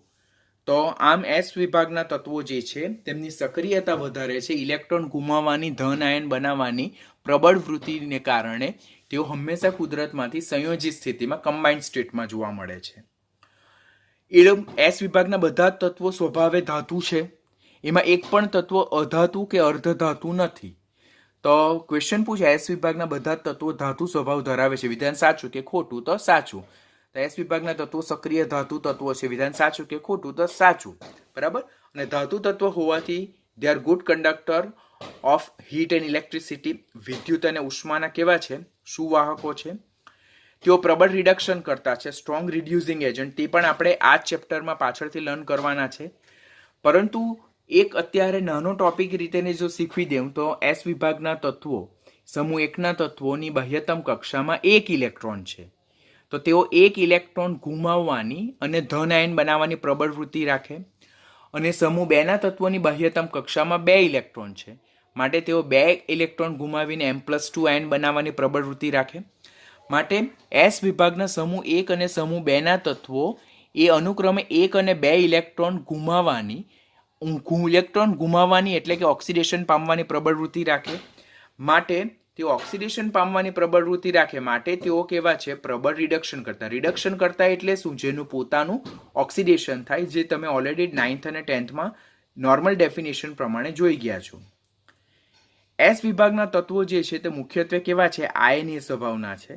Speaker 1: તો આમ એસ વિભાગના તત્વો જે છે તેમની સક્રિયતા વધારે છે. ઇલેક્ટ્રોન ગુમાવવાની, ધન આયન બનાવવાની પ્રબળ વૃત્તિને કારણે તેઓ હંમેશા કુદરતમાંથી સંયોજિત સ્થિતિમાં કમ્બાઇન્ડ સ્ટેટમાં જોવા મળે છે. એસ વિભાગના બધા જ તત્વો સ્વભાવે ધાતુ છે. એમાં એક પણ તત્વ અધાતુ કે અર્ધધાતુ નથી. તો ક્વેશ્ચન પૂછે એસ વિભાગના બધા જ તત્વો ધાતુ સ્વભાવ ધરાવે છે, વિધાન સાચું કે ખોટું? તો સાચું. તો એસ વિભાગના તત્વો સક્રિય ધાતુ તત્વો છે, વિધાન સાચું કે ખોટું? તો સાચું, બરાબર. અને ધાતુ તત્વ હોવાથી they are good conductor of heat and electricity. વિદ્યુત અને ઉષ્માના કેવા છે? સુવાહકો છે. તેઓ પ્રબળ રિડક્શન કરતા છે, સ્ટ્રોંગ રિડ્યુસિંગ એજન્ટ. તે પણ આપણે આ ચેપ્ટરમાં પાછળથી લર્ન કરવાના છે. પરંતુ એક અત્યારે નાનો ટોપિક રીતે જો શીખવી દઉં તો એસ વિભાગના તત્વો સમૂહ એકના તત્વોની બાહ્યતમ કક્ષામાં એક ઇલેક્ટ્રોન છે, તો તેઓ એક ઇલેક્ટ્રોન ગુમાવવાની અને ધન આયન બનાવવાની પ્રબળ વૃત્તિ રાખે. અને સમૂહ બેના તત્વોની બાહ્યતમ કક્ષામાં બે ઇલેક્ટ્રોન છે, માટે તેઓ બે ઇલેક્ટ્રોન ગુમાવીને M+2 આયન બનાવવાની પ્રબળ વૃત્તિ રાખે. માટે એસ વિભાગના સમૂહ એક અને સમૂહ બેના તત્વો એ અનુક્રમે એક અને બે ઇલેક્ટ્રોન ગુમાવવાની એટલે કે ઓક્સિડેશન પામવાની પ્રબળ વૃત્તિ રાખે. માટે તેઓ ઓક્સિડેશન પામવાની પ્રબળ વૃત્તિ રાખે માટે તેઓ કેવા છે? પ્રબળ રિડક્શન કરતા. રિડક્શન કરતા એટલે શું? જેનું પોતાનું ઓક્સિડેશન થાય, જે તમે ઓલરેડી 9th અને 10thમાં નોર્મલ ડેફિનેશન પ્રમાણે જોઈ ગયા છો. એસ વિભાગના તત્વો જે છે તે મુખ્યત્વે કેવા છે? આયનીય સ્વભાવના છે,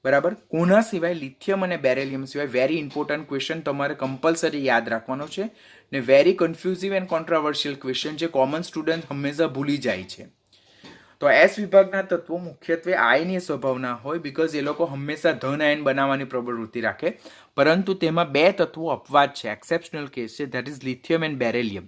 Speaker 1: બરાબર. કોના સિવાય? લિથિયમ અને બેરેલિયમ સિવાય. વેરી ઇમ્પોર્ટન્ટ ક્વેશ્ચન તમારે કમ્પલસરી યાદ રાખવાનો છે ને વેરી કન્ફ્યુઝિવ એન્ડ કોન્ટ્રાવર્શિયલ ક્વેશ્ચન જે કોમન સ્ટુડન્ટ હંમેશા ભૂલી જાય છે. તો એસ વિભાગના તત્વો મુખ્યત્વે આયનીય સ્વભાવના હોય, બીકોઝ એ લોકો હંમેશા ધન આયન બનાવવાની પ્રબળ વૃત્તિ રાખે. પરંતુ તેમાં બે તત્વો અપવાદ છે, એક્સેપ્શનલ કેસ છે, that is lithium and beryllium.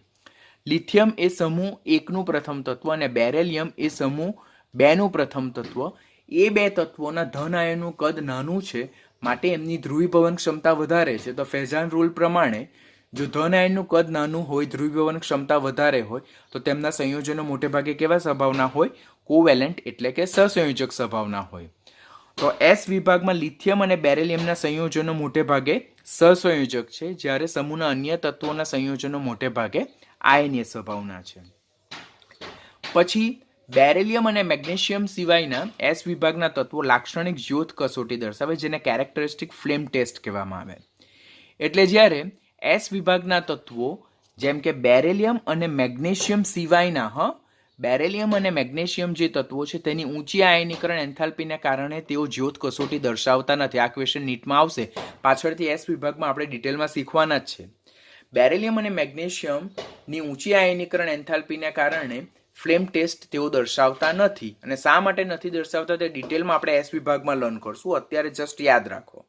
Speaker 1: Lithium એ સમૂહ એકનું પ્રથમ તત્વ અને બેરેલિયમ એ સમૂહ બેનું પ્રથમ તત્વ. એ બે તત્વોના ધન આયનનું કદ નાનું છે, માટે એમની ધ્રુવીભવન ક્ષમતા વધારે છે. તો ફેઝાન રૂલ પ્રમાણે જો ધન આયનનું કદ નાનું હોય, ધ્રુવીભવન ક્ષમતા વધારે હોય, તો તેમના સંયોજનો મોટે ભાગે કેવા સ્વભાવના હોય? કોવેલેન્ટ એટલે કે સહસંયોજક સ્વભાવના હોય. તો એસ વિભાગમાં લિથિયમ અને બેરેલિયમના સંયોજનો મોટે ભાગે સહસંયોજક છે, જ્યારે સમૂહના અન્ય તત્વોના સંયોજનો મોટે ભાગે આયનીય સ્વભાવના છે. પછી બેરેલિયમ અને મેગ્નેશિયમ સિવાયના એસ વિભાગના તત્વો લાક્ષણિક જ્યોત કસોટી દર્શાવે, જેને કેરેક્ટરિસ્ટિક ફ્લેમ ટેસ્ટ કહેવામાં આવે. એટલે જ્યારે એસ વિભાગના તત્વો જેમ કે બેરેલિયમ અને મેગ્નેશિયમ સિવાયના બેરેલિયમ અને મેગ્નેશિયમ જે તત્વો છે તેની ઊંચી આયનીકરણ એન્થાલ્પીને કારણે તેઓ જ્યોત કસોટી દર્શાવતા નથી. આ ક્વેશ્ચન નીટમાં આવશે, પાછળથી એસ વિભાગમાં આપણે ડિટેલમાં શીખવાના જ છે. બેરેલિયમ અને મેગ્નેશિયમની ઊંચી આયનીકરણ એન્થાલ્પીને કારણે ફ્લેમ ટેસ્ટ તેઓ દર્શાવતા નથી. અને શા માટે નથી દર્શાવતા તે ડિટેલમાં આપણે એસ વિભાગમાં લર્ન કરશું. અત્યારે જસ્ટ યાદ રાખો.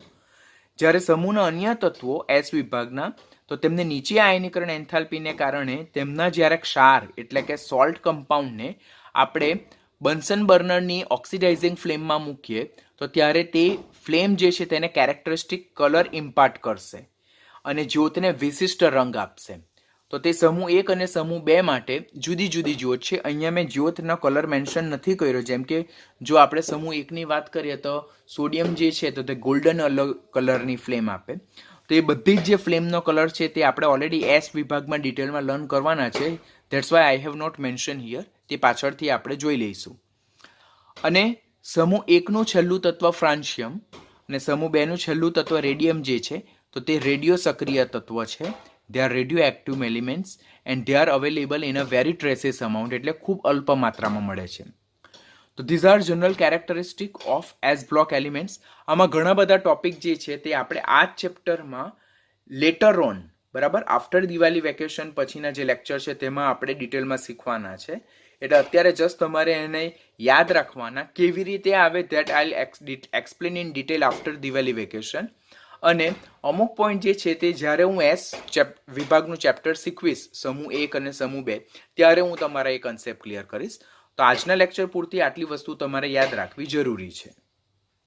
Speaker 1: જ્યારે સમૂહના અન્ય તત્વો એસ વિભાગના તો તેમને નીચી આયનીકરણ એન્થાલ્પીને કારણે તેમના જ્યારે ક્ષાર એટલે કે સોલ્ટ કમ્પાઉન્ડને આપણે બન્સન બર્નરની ઓક્સિડાઇઝિંગ ફ્લેમમાં મૂકીએ તો ત્યારે તે ફ્લેમ જે છે તેને કેરેક્ટરિસ્ટિક કલર ઇમ્પાર્ટ કરશે અને જ્યોતને વિશિષ્ટ રંગ આપશે. તો તે સમૂહ એક અને સમૂહ બે માટે જુદી જુદી જ્યોત છે. અહીંયા મેં જ્યોતનો કલર મેન્શન નથી કર્યો. જેમ કે જો આપણે સમૂહ એકની વાત કરીએ તો સોડિયમ જે છે તો તે ગોલ્ડન કલરની ફ્લેમ આપે. તો એ બધી જ જે ફ્લેમનો કલર છે તે આપણે ઓલરેડી એસ વિભાગમાં ડિટેલમાં લર્ન કરવાના છે. That's why I have not mention here. તે પાછળથી આપણે જોઈ લઈશું. અને સમૂહ એકનું છેલ્લું તત્વ ફ્રાન્સિયમ અને સમૂહ બેનું છેલ્લું તત્વ રેડિયમ જે છે તો તે રેડિયો સક્રિય તત્વ છે. They are radio active elements and they are available in a very traces amount, એટલે ખૂબ અલ્પ માત્રામાં મળે છે. તો these are general characteristic of s block elements. આમાં ઘણા બધા ટોપિક જે છે તે આપણે આ જ ચેપ્ટરમાં લેટર ઓન, બરાબર, આફ્ટર દિવાળી વેકેશન પછીના જે લેક્ચર છે તેમાં આપણે ડિટેલમાં શીખવાના છે. એટલે અત્યારે જસ્ટ તમારે એને યાદ રાખવાના, કેવી રીતે આવે that I explain in detail after Diwali vacation. અને અમુક પોઈન્ટ જે છે તે જ્યારે હું વિભાગનું ચેપ્ટર શીખવીશ, સમૂહ 1 અને સમૂહ 2, ત્યારે હું તમારા એ કન્સેપ્ટ ક્લિયર કરીશ. તો આજના લેક્ચર પૂરતી આટલી વસ્તુ તમારે યાદ રાખવી જરૂરી છે.